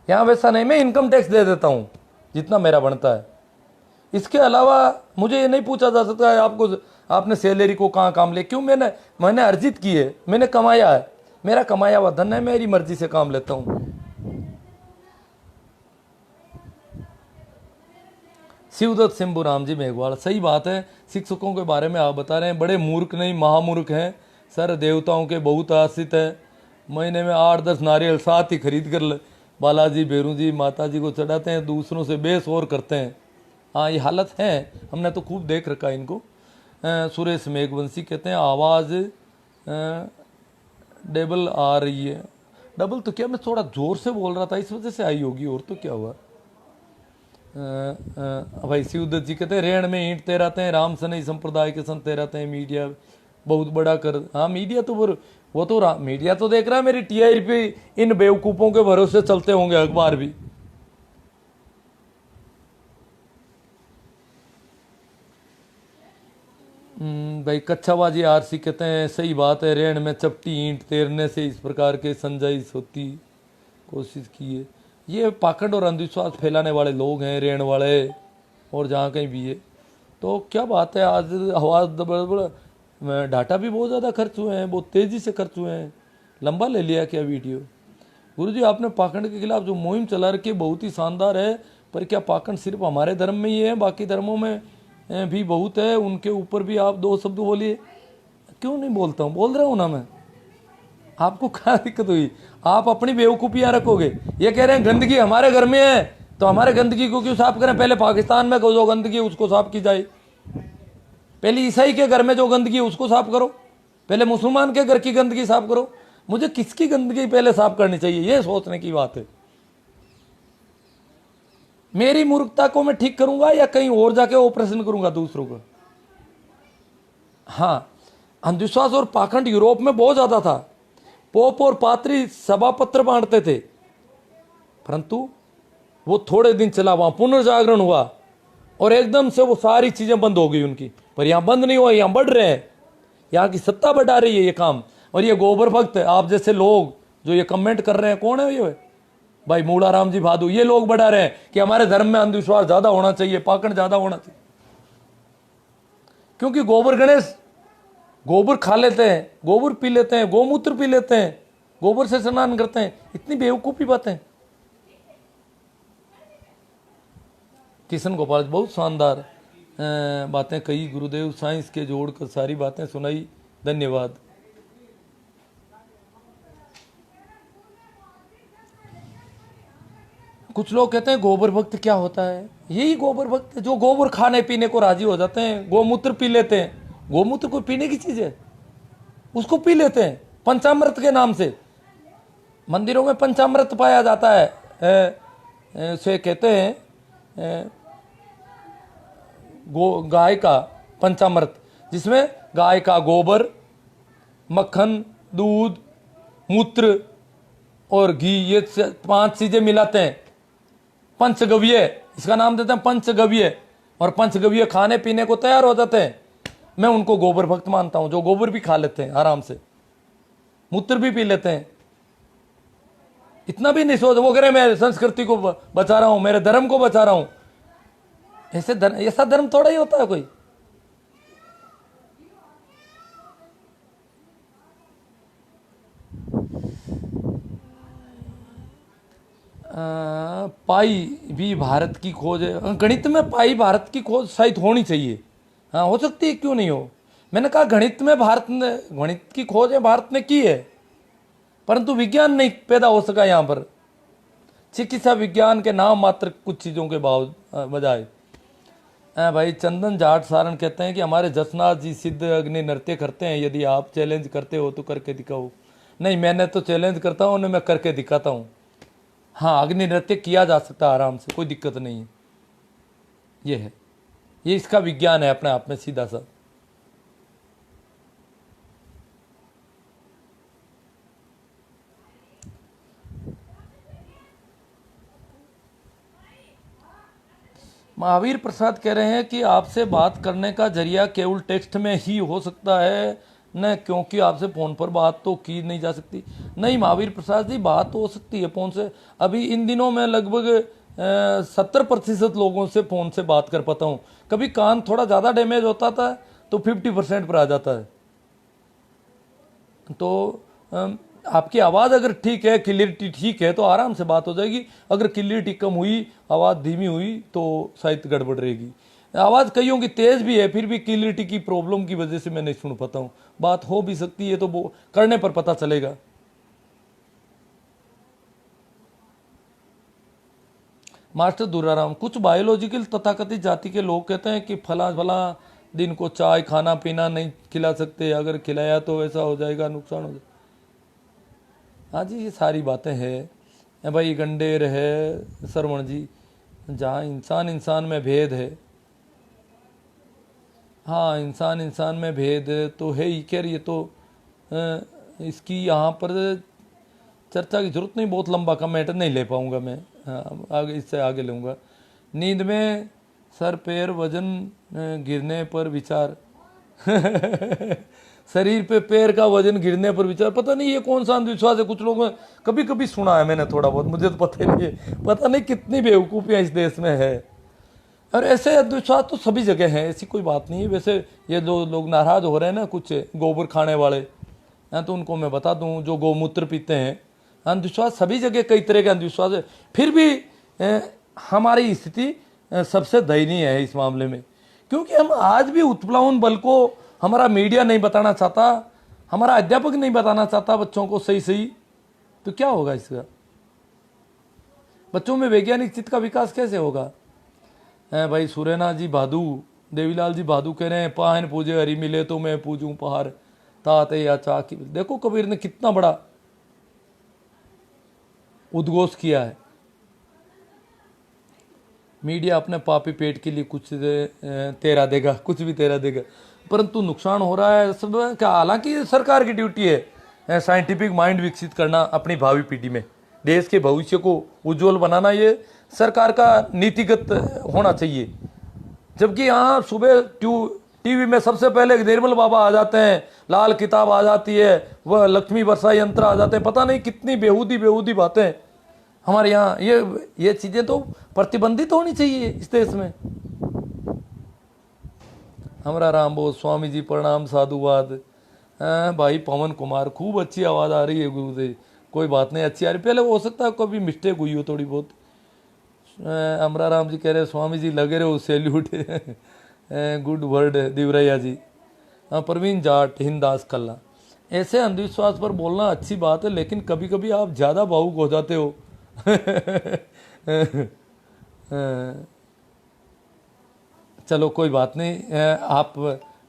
यहाँ वैसा नहीं, मैं इनकम टैक्स दे देता हूँ जितना मेरा बनता है। इसके अलावा मुझे ये नहीं पूछा जा सकता है आपने सैलरी को कहाँ काम ले, क्यों? मैंने अर्जित की है, मैंने कमाया है, मेरा कमाया हुआ धन है, मेरी मर्जी से काम लेता हूँ। शिवदत्त शंभूराम जी मेघवाल, सही बात है। शिक्षकों के बारे में आप बता रहे हैं, बड़े मूर्ख नहीं महामूर्ख हैं सर, देवताओं के बहुत आश्रित है। महीने में 8-10 नारियल साथ ही खरीद कर बालाजी भैरू जी माता जी को चढ़ाते हैं, दूसरों से बेस और करते हैं। हाँ ये हालत है, हमने तो खूब देख रखा है इनको। सुरेश मेघवंशी कहते हैं आवाज़ डबल आ रही है। डबल तो क्या, मैं थोड़ा ज़ोर से बोल रहा था इस वजह से आई होगी, और तो क्या हुआ। भाई शिवदत्त जी कहते हैं रेण में ईंट तैराते हैं, राम सनई संप्रदाय के संत तैराते हैं, मीडिया बहुत बड़ा कर। हाँ मीडिया तो वो तो मीडिया तो देख रहा है मेरी TRP, इन बेवकूफ़ों के भरोसे चलते होंगे अखबार भी। भाई कच्छाबाजी आरसी कहते हैं सही बात है, रेण में चपटी ईंट तैरने से इस प्रकार के संजाइश होती कोशिश की है। ये पाखंड और अंधविश्वास फैलाने वाले लोग हैं, रेण वाले और जहाँ कहीं भी है। तो क्या बात है, आज आवाज़ डाटा भी बहुत ज़्यादा खर्च हुए हैं, बहुत तेज़ी से खर्च हुए हैं। लंबा ले लिया क्या वीडियो? गुरुजी आपने पाखंड के खिलाफ जो मुहिम चला रखी है बहुत ही शानदार है, पर क्या पाखंड सिर्फ हमारे धर्म में ही है? बाकी धर्मों में भी बहुत है, उनके ऊपर भी आप दो शब्द बोलिए। क्यों नहीं बोलता हूँ, बोल रहा हूँ ना मैं। आपको क्या दिक्कत हुई? आप अपनी बेवकूफ़ियाँ रखोगे। ये कह रहे हैं गंदगी हमारे घर में है तो हमारे गंदगी को क्यों साफ करें? पहले पाकिस्तान में जो गंदगी उसको साफ की जाए। पहले ईसाई के घर में जो गंदगी उसको साफ करो, पहले मुसलमान के घर की गंदगी साफ करो। मुझे किसकी गंदगी पहले साफ करनी चाहिए, ये सोचने की बात है। मेरी मूर्खता को मैं ठीक करूंगा या कहीं और जाके ऑपरेशन करूंगा दूसरों का? हाँ, अंधविश्वास और पाखंड यूरोप में बहुत ज्यादा था। पोप और पात्री सभा पत्र बांटते थे, परंतु वो थोड़े दिन चला, वहां पुनर्जागरण हुआ और एकदम से वो सारी चीजें बंद हो गई उनकी। पर यहां बंद नहीं हुआ, यहां बढ़ रहे हैं, यहाँ की सत्ता बढ़ा रही है ये काम। और ये गोबर भक्त आप जैसे लोग जो ये कमेंट कर रहे हैं, कौन है ये? भाई मूलाराम जी भादु, ये लोग बढ़ा रहे हैं कि हमारे धर्म में अंधविश्वास ज्यादा होना चाहिए, पाखंड ज्यादा होना चाहिए। क्योंकि गोबर गणेश गोबर खा लेते हैं, गोबर पी लेते हैं, गोमूत्र पी लेते हैं, गोबर से स्नान करते हैं। इतनी बेवकूफी बातें। किशन गोपाल बहुत शानदार बातें कही, गुरुदेव साइंस के जोड़कर सारी बातें सुनाई, धन्यवाद। कुछ लोग कहते हैं गोबर भक्त क्या होता है? यही गोबर भक्त जो गोबर खाने पीने को राजी हो जाते हैं, गोमूत्र पी लेते हैं। गोमूत्र कोई पीने की चीज है? उसको पी लेते हैं पंचामृत के नाम से। मंदिरों में पंचामृत पाया जाता है, से कहते हैं गाय का पंचामृत, जिसमें गाय का गोबर, मक्खन, दूध, मूत्र और घी, ये 5 चीजें मिलाते हैं। पंचगव्य, इसका नाम देते हैं पंचगव्य। और पंचगव्य खाने पीने को तैयार हो जाते हैं। मैं उनको गोबर भक्त मानता हूं, जो गोबर भी खा लेते हैं आराम से, मूत्र भी पी लेते हैं। इतना भी नहीं सोच, वो कह रहे मैं संस्कृति को बचा रहा हूं, मेरे धर्म को बचा रहा हूं। ऐसा धर्म थोड़ा ही होता है कोई। पाई भी भारत की खोज है। गणित में पाई भारत की खोज शायद होनी चाहिए। हाँ, हो सकती है, क्यों नहीं हो। मैंने कहा गणित में भारत ने, गणित की खोज है भारत ने की है, परंतु विज्ञान नहीं पैदा हो सका यहाँ पर। चिकित्सा विज्ञान के नाम मात्र कुछ चीज़ों के बजाय। भाई चंदन जाट सारण कहते हैं कि हमारे जसनाथ जी सिद्ध अग्नि नृत्य करते हैं, यदि आप चैलेंज करते हो तो करके दिखाओ। नहीं, मैंने तो चैलेंज करता हूँ, मैं करके दिखाता हूँ। हाँ, अग्नि नृत्य किया जा सकता है आराम से, कोई दिक्कत नहीं है। ये है, ये इसका विज्ञान है अपने आप में सीधा सा। महावीर प्रसाद कह रहे हैं कि आपसे बात करने का जरिया केवल टेक्स्ट में ही हो सकता है न, क्योंकि आपसे फ़ोन पर बात तो की नहीं जा सकती। नहीं महावीर प्रसाद जी, बात तो हो सकती है फ़ोन से। अभी इन दिनों मैं लगभग 70% लोगों से फ़ोन से बात कर पाता हूँ। कभी कान थोड़ा ज़्यादा डैमेज होता था तो 50% पर आ जाता है। तो आपकी आवाज़ अगर ठीक है, क्लियरिटी ठीक है, तो आराम से बात हो जाएगी। अगर क्लियरिटी कम हुई, आवाज़ धीमी हुई, तो शायद गड़बड़ रहेगी। आवाज़ कईयों की तेज़ भी है, फिर भी क्लियरिटी की प्रॉब्लम की वजह से मैं नहीं सुन पाता हूँ। बात हो भी सकती है, तो वो करने पर पता चलेगा। मास्टर दुराराम, कुछ बायोलॉजिकल तथाकथित जाति के लोग कहते हैं कि फला फला दिन को चाय खाना पीना नहीं खिला सकते, अगर खिलाया तो ऐसा हो जाएगा, नुकसान हो जाएगा। हाँ जी, ये सारी बातें हैं भाई। गंडेर है सरवण जी, जहाँ इंसान इंसान में भेद है। हाँ, इंसान इंसान में भेद तो है ही। खैर ये तो इसकी यहाँ पर चर्चा की जरूरत नहीं, बहुत लंबा कमेंट नहीं ले पाऊँगा मैं। हाँ, आगे इससे आगे लूँगा। नींद में सर पैर वजन गिरने पर विचार, शरीर पे पैर का वजन गिरने पर विचार, पता नहीं ये कौन सा अंधविश्वास है। कुछ लोगों ने कभी कभी सुना है मैंने थोड़ा बहुत, मुझे तो पता ही नहीं है। पता नहीं कितनी बेवकूफ़ियाँ इस देश में है। और ऐसे अंधविश्वास तो सभी जगह हैं, ऐसी कोई बात नहीं है। वैसे ये जो लोग नाराज हो रहे हैं ना कुछ गोबर खाने वाले, तो उनको मैं बता दूं, जो गौमूत्र पीते हैं, अंधविश्वास सभी जगह कई तरह के अंधविश्वास है। फिर भी हमारी स्थिति सबसे दयनीय है इस मामले में, क्योंकि हम आज भी उत्प्लावन बल को हमारा मीडिया नहीं बताना चाहता, हमारा अध्यापक नहीं बताना चाहता बच्चों को सही सही। तो क्या होगा इसका? बच्चों में वैज्ञानिक चित्त का विकास कैसे होगा? भाई सुरेना जी भादू, देवीलाल जी भादू कह रहे हैं, पाहन पूजे हरि मिले तो मैं पूजूं पहाड़ ताते या चाकी। देखो कबीर ने कितना बड़ा उद्घोष किया है। मीडिया अपने पापी पेट के लिए कुछ तेरा देगा, कुछ भी तेरा देगा, परंतु नुकसान हो रहा है सब क्या। हालांकि सरकार की ड्यूटी है साइंटिफिक माइंड विकसित करना अपनी भावी पीढ़ी में, देश के भविष्य को उज्जवल बनाना, ये सरकार का नीतिगत होना चाहिए। जबकि यहाँ सुबह टीवी में सबसे पहले निर्मल बाबा आ जाते हैं, लाल किताब आ जाती है, वह लक्ष्मी वर्षा यंत्र आ जाते हैं, पता नहीं कितनी बेहूदी बातें हमारे यहाँ। ये चीज़ें तो प्रतिबंधित होनी चाहिए इस देश में। हमारा राम बोस, स्वामी जी प्रणाम, साधुवाद। भाई पवन कुमार, खूब अच्छी आवाज़ आ रही है गुरु से, कोई बात नहीं, अच्छी आ रही। पहले हो सकता है कभी मिस्टेक हुई हो थोड़ी बहुत। अमरा राम जी कह रहे स्वामी जी लगे रहे हो, सैल्यूट। गुड वर्ड दिवरैया जी। प्रवीण जाट, हिंदास कल्ला। ऐसे अंधविश्वास पर बोलना अच्छी बात है, लेकिन कभी कभी आप ज़्यादा भावुक हो जाते हो। चलो कोई बात नहीं,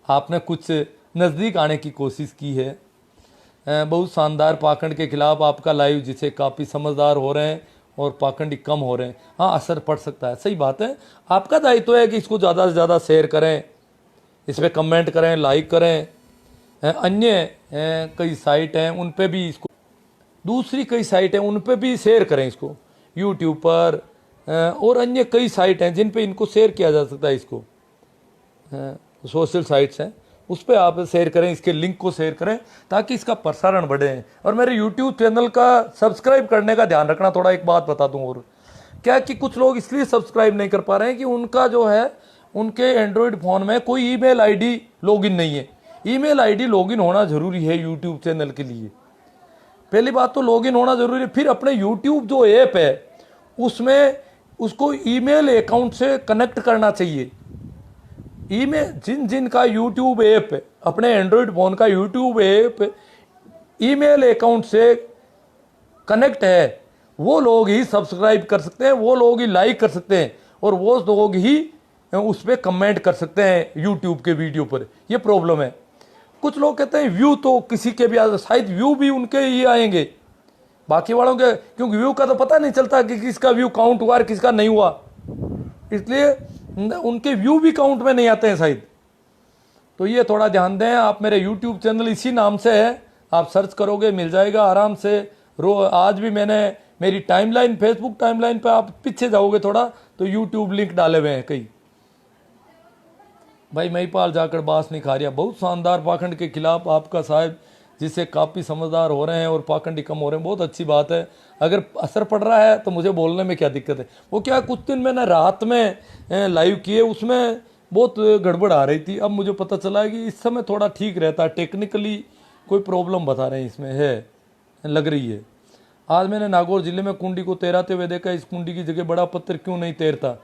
आपने कुछ नज़दीक आने की कोशिश की है। बहुत शानदार पाखंड के खिलाफ आपका लाइव, जिसे काफ़ी समझदार हो रहे हैं और पाखंडी कम हो रहे हैं। हाँ, असर पड़ सकता है, सही बात है। आपका दायित्व है कि इसको ज़्यादा से ज़्यादा शेयर करें, इस पर कमेंट करें, लाइक करें। अन्य कई साइट हैं उन पे भी इसको, दूसरी कई साइट हैं उन पे भी शेयर करें इसको, यूट्यूब पर और अन्य कई साइट हैं जिन पे इनको शेयर किया जा सकता है। इसको सोशल साइट्स हैं उस पर आप शेयर करें, इसके लिंक को शेयर करें ताकि इसका प्रसारण बढ़े। और मेरे यूट्यूब चैनल का सब्सक्राइब करने का ध्यान रखना। थोड़ा एक बात बता दूं और क्या कि कुछ लोग इसलिए सब्सक्राइब नहीं कर पा रहे हैं कि उनका जो है उनके एंड्रॉयड फ़ोन में कोई ईमेल आईडी लॉगिन नहीं है। ईमेल आईडी लॉगिन होना ज़रूरी है यूट्यूब चैनल के लिए। पहली बात तो लॉगिन होना ज़रूरी है। फिर अपने यूट्यूब जो ऐप है उसमें उसको ईमेल अकाउंट से कनेक्ट करना चाहिए। ईमेल जिन का यूट्यूब ऐप, अपने एंड्रॉयड फ़ोन का यूट्यूब ऐप ईमेल अकाउंट से कनेक्ट है, वो लोग ही सब्सक्राइब कर सकते हैं, वो लोग ही लाइक कर सकते हैं और वो लोग ही उस पर कमेंट कर सकते हैं यूट्यूब के वीडियो पर। ये प्रॉब्लम है। कुछ लोग कहते हैं व्यू तो किसी के भी आ, शायद व्यू भी उनके ही आएंगे, बाकी वालों के, क्योंकि व्यू का तो पता नहीं चलता कि किसका व्यू काउंट हुआ और किसका नहीं हुआ, इसलिए उनके व्यू भी काउंट में नहीं आते हैं शायद। तो ये थोड़ा ध्यान दें। आप मेरे यूट्यूब चैनल इसी नाम से है, आप सर्च करोगे मिल जाएगा आराम से। आज भी मैंने मेरी टाइमलाइन, फेसबुक टाइमलाइन पे आप पीछे जाओगे थोड़ा तो यूट्यूब लिंक डाले हुए हैं कई। भाई महिपाल जाकर बास नहीं खा रहा, बहुत शानदार पाखंड के खिलाफ आपका साहब, जिससे काफ़ी समझदार हो रहे हैं और पाखंडी कम हो रहे हैं, बहुत अच्छी बात है। अगर असर पड़ रहा है तो मुझे बोलने में क्या दिक्कत है। वो क्या, कुछ दिन मैंने रात में लाइव किए, उसमें बहुत गड़बड़ आ रही थी। अब मुझे पता चला है कि इस समय थोड़ा ठीक रहता है, टेक्निकली कोई प्रॉब्लम बता रहे हैं इसमें है, लग रही है। आज मैंने नागौर जिले में कुंडी को तैराते हुए देखा, इस कुंडी की जगह बड़ा पत्थर क्यों नहीं तैरता।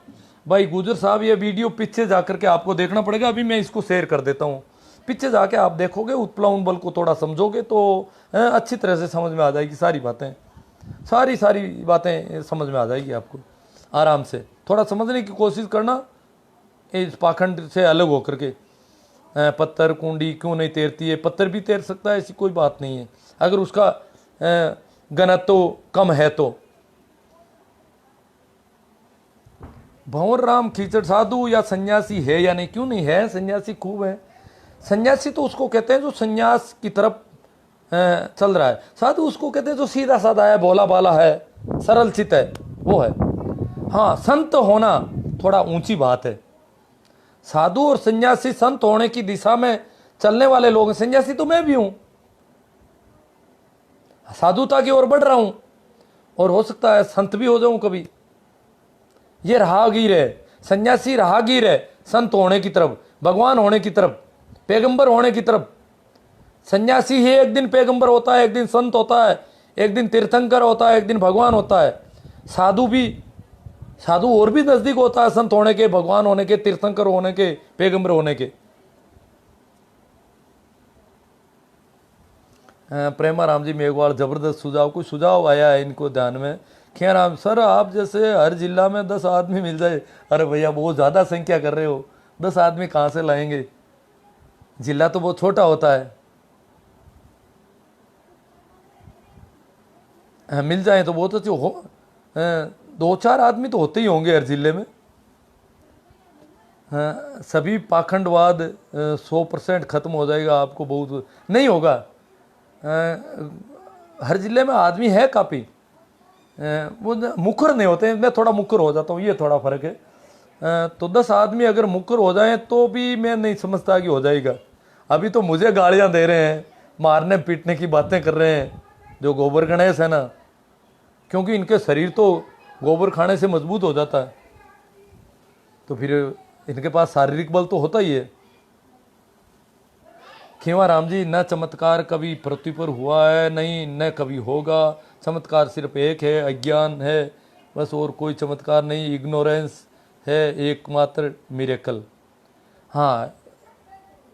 भाई गुजर साहब, ये वीडियो पीछे जाकर के आपको देखना पड़ेगा, अभी मैं इसको शेयर कर देता हूँ। पीछे जाके आप देखोगे, उत्प्लावन बल को थोड़ा समझोगे तो अच्छी तरह से समझ में आ जाएगी सारी बातें, सारी बातें समझ में आ जाएगी आपको आराम से। थोड़ा समझने की कोशिश करना इस पाखंड से अलग होकर के। पत्थर कुंडी क्यों नहीं तैरती है, पत्थर भी तैर सकता है, ऐसी कोई बात नहीं है अगर उसका घनत्व कम है तो। भंवर राम खीचड़ साधु या सन्यासी है या नहीं, क्यों नहीं है, सन्यासी खूब है। सन्यासी तो उसको कहते हैं जो सन्यास की तरफ चल रहा है, साधु उसको कहते हैं जो सीधा साधा है, भोला भाला है, सरल चित है, वो है। हाँ, संत होना थोड़ा ऊंची बात है। साधु और सन्यासी संत होने की दिशा में चलने वाले लोग हैं। सन्यासी तो मैं भी हूं, साधुता की ओर बढ़ रहा हूं, और हो सकता है संत भी हो जाऊं कभी। ये राहगीर है, सन्यासी राहगीर है संत होने की तरफ, भगवान होने की तरफ, पैगंबर होने की तरफ। सन्यासी ही एक दिन पैगंबर होता है, एक दिन संत होता है, एक दिन तीर्थंकर होता है, एक दिन भगवान होता है। साधु और भी नजदीक होता है संत होने के, भगवान होने के, तीर्थंकर होने के, पैगंबर होने के। प्रेमाराम जी मेघवाल, जबरदस्त सुझाव, कोई सुझाव आया है इनको ध्यान में। खैराम सर, आप जैसे हर जिला में 10 आदमी मिल जाए। अरे भैया बहुत ज़्यादा संख्या कर रहे हो, 10 आदमी कहाँ से लाएंगे, जिला तो बहुत छोटा होता है। मिल जाए तो बहुत अच्छे हो, 2-4 आदमी तो होते ही होंगे हर जिले में। सभी पाखंडवाद 100% खत्म हो जाएगा, आपको बहुत नहीं होगा। हर जिले में आदमी है काफ़ी, वो मुखर नहीं होते हैं। मैं थोड़ा मुखर हो जाता हूँ, ये थोड़ा फर्क है। तो 10 आदमी अगर मुखर हो जाएं तो भी मैं नहीं समझता कि हो जाएगा। अभी तो मुझे गालियाँ दे रहे हैं, मारने पीटने की बातें कर रहे हैं जो गोबर गणेश है ना, क्योंकि इनके शरीर तो गोबर खाने से मजबूत हो जाता है, तो फिर इनके पास शारीरिक बल तो होता ही है। खींवाराम जी, न चमत्कार कभी पृथ्वी पर हुआ है, नहीं न कभी होगा। चमत्कार सिर्फ एक है, अज्ञान है बस, और कोई चमत्कार नहीं। इग्नोरेंस है एकमात्र मिरेकल। हाँ,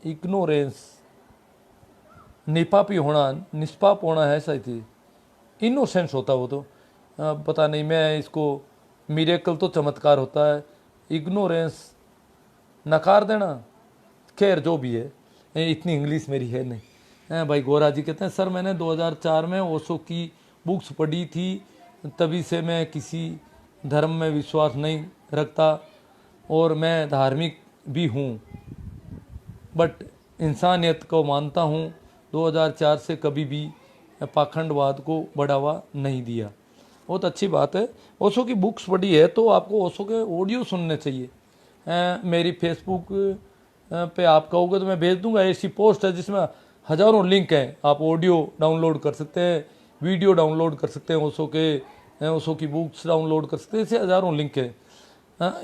इग्नोरेंस, निपापी होना, निष्पाप होना है शायद, इनोसेंस होता वो तो, पता नहीं। मैं इसको, मिरेकल तो चमत्कार होता है, इग्नोरेंस नकार देना, खैर जो भी है, इतनी इंग्लिश मेरी है नहीं। भाई गोरा जी कहते हैं, सर मैंने 2004 में ओशो की बुक्स पढ़ी थी, तभी से मैं किसी धर्म में विश्वास नहीं रखता और मैं धार्मिक भी हूँ, बट इंसानियत को मानता हूँ। 2004 से कभी भी पाखंडवाद को बढ़ावा नहीं दिया। बहुत अच्छी बात है। ओशो की बुक्स पढ़ी है तो आपको ओशो के ऑडियो सुनने चाहिए। मेरी फेसबुक पे आप कहोगे तो मैं भेज दूंगा, ऐसी पोस्ट है जिसमें हज़ारों लिंक हैं। आप ऑडियो डाउनलोड कर सकते हैं, वीडियो डाउनलोड कर सकते हैं, ओशो की बुक्स डाउनलोड कर सकते हैं, ऐसे हज़ारों लिंक हैं।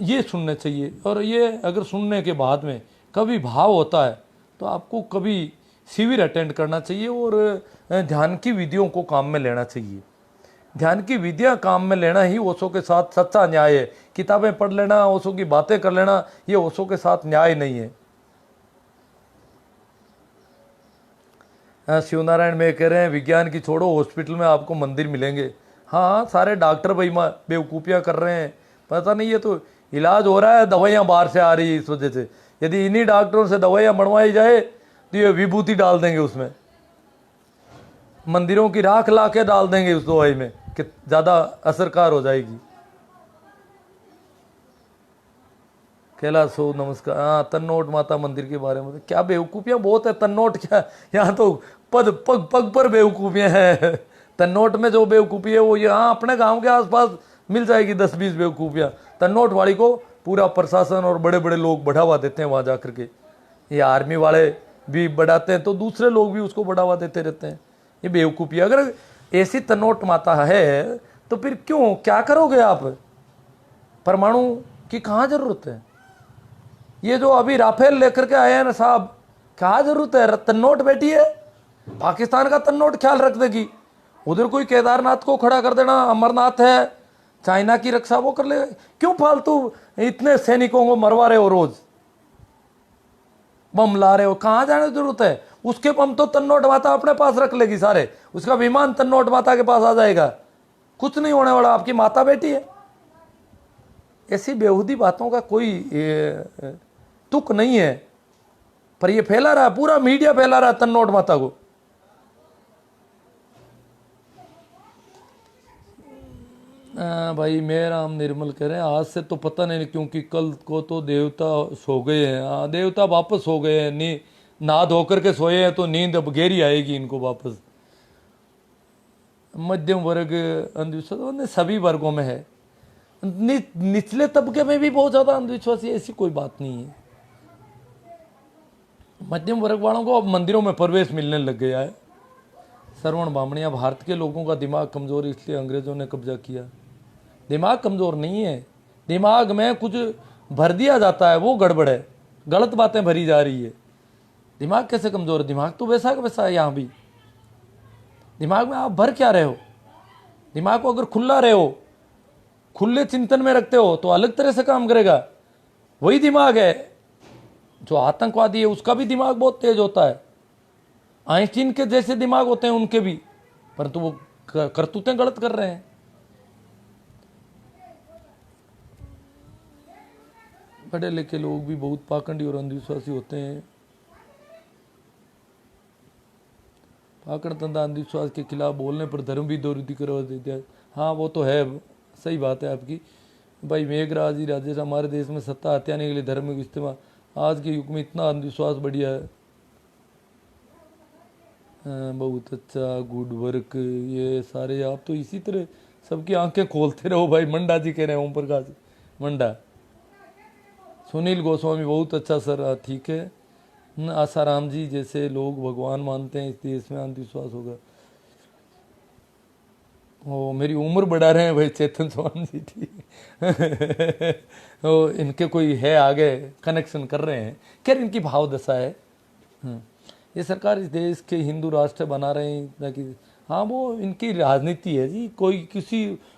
ये सुनने चाहिए। और ये अगर सुनने के बाद में कभी भाव होता है तो आपको कभी शिविर अटेंड करना चाहिए और ध्यान की विधियों को काम में लेना चाहिए। ध्यान की विधियाँ काम में लेना ही ओशो के साथ सच्चा न्याय है। किताबें पढ़ लेना, ओशो की बातें कर लेना, ये ओशो के साथ न्याय नहीं है। शिवनारायण में कह रहे हैं, विज्ञान की छोड़ो, हॉस्पिटल में आपको मंदिर मिलेंगे। हाँ, सारे डॉक्टर बेवकूफ़ियाँ कर रहे हैं, पता नहीं। ये तो इलाज हो रहा है, दवाइयाँ बाहर से आ रही है इस वजह से। यदि इन्हीं डॉक्टरों से दवाइयाँ बनवाई जाए तो ये विभूति डाल देंगे उसमें, मंदिरों की राख ला के डाल देंगे उस दवाई में कि ज़्यादा असरकार हो जाएगी। कैलाश हो नमस्कार। हाँ, तन्नोट माता मंदिर के बारे में क्या बेवकूफ़ियाँ बहुत है। तन्नोट क्या, यहाँ तो पग पग पर बेवकूफ़ियाँ हैं। तन्नोट में जो बेवकूफ़ी है वो यहाँ अपने गांव के आसपास मिल जाएगी, 10-20 बेवकूफ़ियाँ। तन्नोट वाली को पूरा प्रशासन और बड़े बड़े लोग बढ़ावा देते हैं वहाँ जा कर के। ये आर्मी वाले भी बढ़ाते हैं तो दूसरे लोग भी उसको बढ़ावा देते रहते हैं। ये बेवकूफ़ी। अगर ऐसी तन्नोट माता है तो फिर क्यों, क्या करोगे आप? परमाणु की कहाँ ज़रूरत है? ये जो अभी राफेल लेकर के आए हैं ना साहब, क्या ज़रूरत है? तन्नोट बैठी है, पाकिस्तान का तन्नोट ख्याल रख देगी। उधर कोई केदारनाथ को खड़ा कर देना, अमरनाथ है, चाइना की रक्षा वो कर लेगा। क्यों फालतू इतने सैनिकों को मरवा रहे हो, रोज बम ला रहे हो? कहाँ जाने की जरूरत है? उसके बम तो तन्नोट माता अपने पास रख लेगी सारे, उसका विमान तन्नोट माता के पास आ जाएगा, कुछ नहीं होने वाला। आपकी माता बेटी है। ऐसी बेहूदी बातों का कोई तुक नहीं है, पर ये फैला रहा है, पूरा मीडिया फैला रहा है तन्नोट माता को। भाई मेरा हम निर्मल कह रहे हैं, आज से तो पता नहीं, क्योंकि कल को तो देवता सो गए हैं। हाँ, देवता वापस सो गए हैं, नहा धोकर के सोए हैं, तो नींद अब गहरी आएगी इनको वापस। मध्यम वर्ग अंधविश्वास सभी वर्गों में है, निचले तबके में भी बहुत ज़्यादा अंधविश्वासी, ऐसी कोई बात नहीं है। मध्यम वर्ग वालों को अब मंदिरों में प्रवेश मिलने लग गया है। श्रवण बामणिया, भारत के लोगों का दिमाग कमज़ोर इसलिए अंग्रेज़ों ने कब्जा किया। दिमाग कमज़ोर नहीं है, दिमाग में कुछ भर दिया जाता है, वो गड़बड़ है, गलत बातें भरी जा रही है। दिमाग कैसे कमज़ोर है? दिमाग तो वैसा का वैसा है। यहाँ भी दिमाग में आप भर क्या रहे हो? दिमाग को अगर खुला रहे हो, खुले चिंतन में रखते हो तो अलग तरह से काम करेगा। वही दिमाग है जो आतंकवादी है, उसका भी दिमाग बहुत तेज होता है। आइंस्टीन के जैसे दिमाग होते हैं उनके भी, परंतु वो करतूतें गलत कर रहे हैं। पढ़े लिखे लोग भी बहुत पाखंडी और अंधविश्वासी होते हैं। पाखंड तंदा अंधविश्वास के खिलाफ बोलने पर धर्म भी दोहरी करवा देते हैं। हाँ वो तो है, सही बात है आपकी भाई। मेघराज जी, राजेश, हमारे देश में सत्ता हत्याने के लिए धर्म का इस्तेमाल, आज के युग में इतना अंधविश्वास बढ़िया है। बहुत अच्छा, गुड वर्क। ये सारे आप तो इसी तरह सबकी आंखें खोलते रहो भाई। मंडा जी कह रहे हैं, ओम प्रकाश मंडा। सुनील गोस्वामी, बहुत अच्छा सर, ठीक है। आसाराम जी, जैसे लोग भगवान मानते हैं इस देश में अंधविश्वास होगा। ओ मेरी उम्र बढ़ा रहे हैं भाई चेतन चौहान जी, ठीक। तो इनके कोई है आगे कनेक्शन कर रहे हैं। खैर इनकी भाव दशा है। ये सरकार इस देश के हिंदू राष्ट्र बना रहे हैं ताकि, हाँ वो इनकी राजनीति है जी।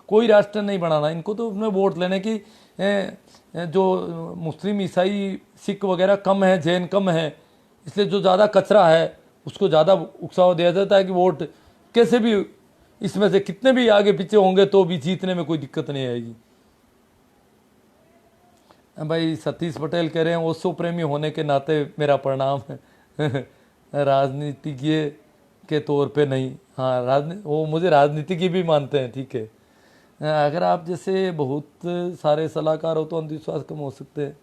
कोई राष्ट्र नहीं बनाना इनको, तो उसमें वोट लेने की। जो मुस्लिम, ईसाई, सिख वगैरह कम है, जैन कम है, इसलिए जो ज़्यादा कचरा है उसको ज़्यादा उत्साह दिया जाता है कि वोट कैसे भी, इसमें से कितने भी आगे पीछे होंगे तो भी जीतने में कोई दिक्कत नहीं आएगी। भाई सतीश पटेल कह रहे हैं, ओशो प्रेमी होने के नाते मेरा प्रणाम है। राजनीतिज्ञ के तौर पे नहीं। हाँ वो मुझे राजनीतिज्ञ भी मानते हैं, ठीक है। अगर आप जैसे बहुत सारे सलाहकार हो तो अंधविश्वास कम हो सकते हैं।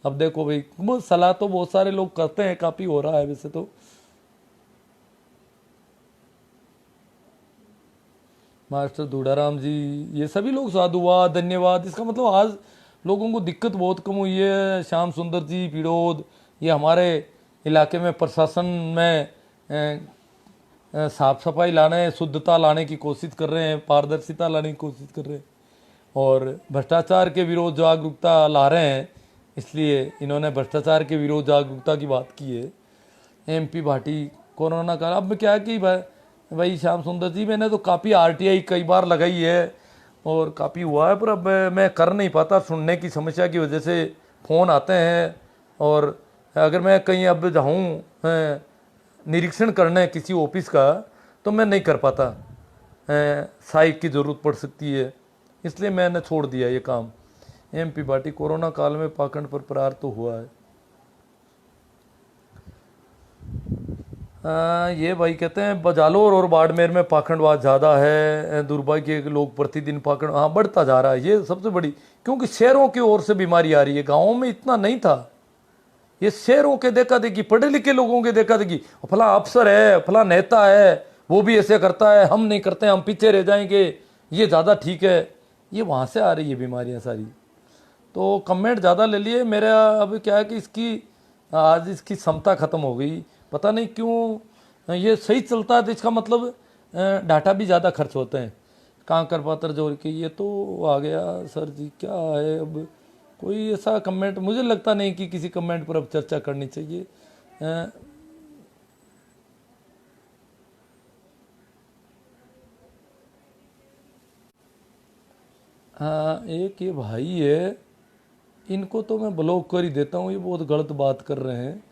अब देखो भाई, वो सलाह तो बहुत सारे लोग करते हैं, काफ़ी हो रहा है वैसे तो। मास्टर दूडाराम जी, ये सभी लोग साधुवाद, धन्यवाद। इसका मतलब आज लोगों को दिक्कत बहुत कम हुई है। श्याम सुंदर जी, पिड़ोद, ये हमारे इलाके में प्रशासन में साफ सफाई लाने, शुद्धता लाने की कोशिश कर रहे हैं, पारदर्शिता लाने की कोशिश कर रहे हैं और भ्रष्टाचार के विरोध जागरूकता ला रहे हैं। इसलिए इन्होंने भ्रष्टाचार के विरोध जागरूकता की बात की है। MP भाटी, कोरोना काल, अब क्या है कि भाई श्याम सुंदर जी, मैंने तो काफ़ी RTI कई बार लगाई है और काफ़ी हुआ है, पर अब मैं कर नहीं पाता सुनने की समस्या की वजह से। फ़ोन आते हैं और अगर मैं कहीं अब जाऊँ निरीक्षण करने किसी ऑफिस का, तो मैं नहीं कर पाता, सहायक की ज़रूरत पड़ सकती है, इसलिए मैंने छोड़ दिया ये काम। MP भाटी, कोरोना काल में पाखंड पर प्रहार तो हुआ है। ये भाई कहते हैं बजालोर और बाड़मेर में पाखंडवाद ज़्यादा है, दुर्भाग्य के लोग प्रतिदिन पाखंड, हाँ बढ़ता जा रहा है ये सबसे बड़ी, क्योंकि शहरों की ओर से बीमारी आ रही है। गाँवों में इतना नहीं था, ये शहरों के देखा देखी, पढ़े लिखे लोगों के देखा देखी, फला अफसर है, फला नेता है, वो भी ऐसे करता है, हम नहीं करते, हम पीछे रह जाएंगे, ये ज़्यादा ठीक है। ये वहाँ से आ रही है बीमारियाँ सारी। तो कमेंट ज़्यादा ले लिए मेरा। अब क्या है कि आज इसकी क्षमता ख़त्म हो गई, पता नहीं क्यों। ये सही चलता है तो इसका मतलब डाटा भी ज़्यादा खर्च होते हैं। कांकर पात्र जोड़ के ये तो आ गया सर जी, क्या है अब कोई ऐसा कमेंट, मुझे लगता नहीं कि किसी कमेंट पर अब चर्चा करनी चाहिए। हाँ एक ये भाई है, इनको तो मैं ब्लॉक कर ही देता हूँ, ये बहुत गलत बात कर रहे हैं।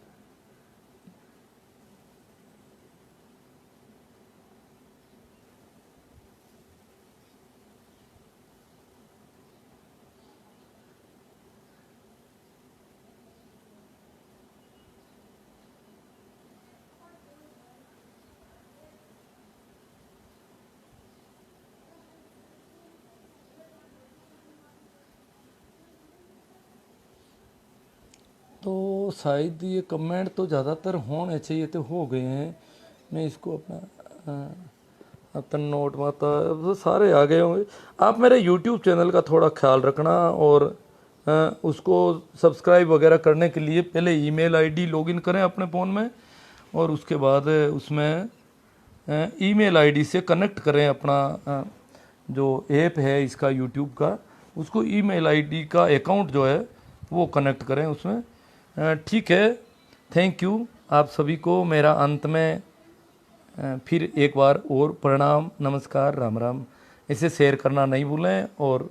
तो शायद ये कमेंट तो ज़्यादातर होने चाहिए तो हो गए हैं। मैं इसको अपना नोट माता तो सारे आ गए होंगे। आप मेरे YouTube चैनल का थोड़ा ख्याल रखना और उसको सब्सक्राइब वगैरह करने के लिए पहले ईमेल आईडी लॉगिन करें अपने फ़ोन में, और उसके बाद उसमें ईमेल आईडी से कनेक्ट करें अपना जो ऐप है इसका यूट्यूब का, उसको ईमेल आईडी का अकाउंट जो है वो कनेक्ट करें उसमें। ठीक है, थैंक यू आप सभी को। मेरा अंत में फिर एक बार और प्रणाम, नमस्कार, राम राम। इसे शेयर करना नहीं भूलें और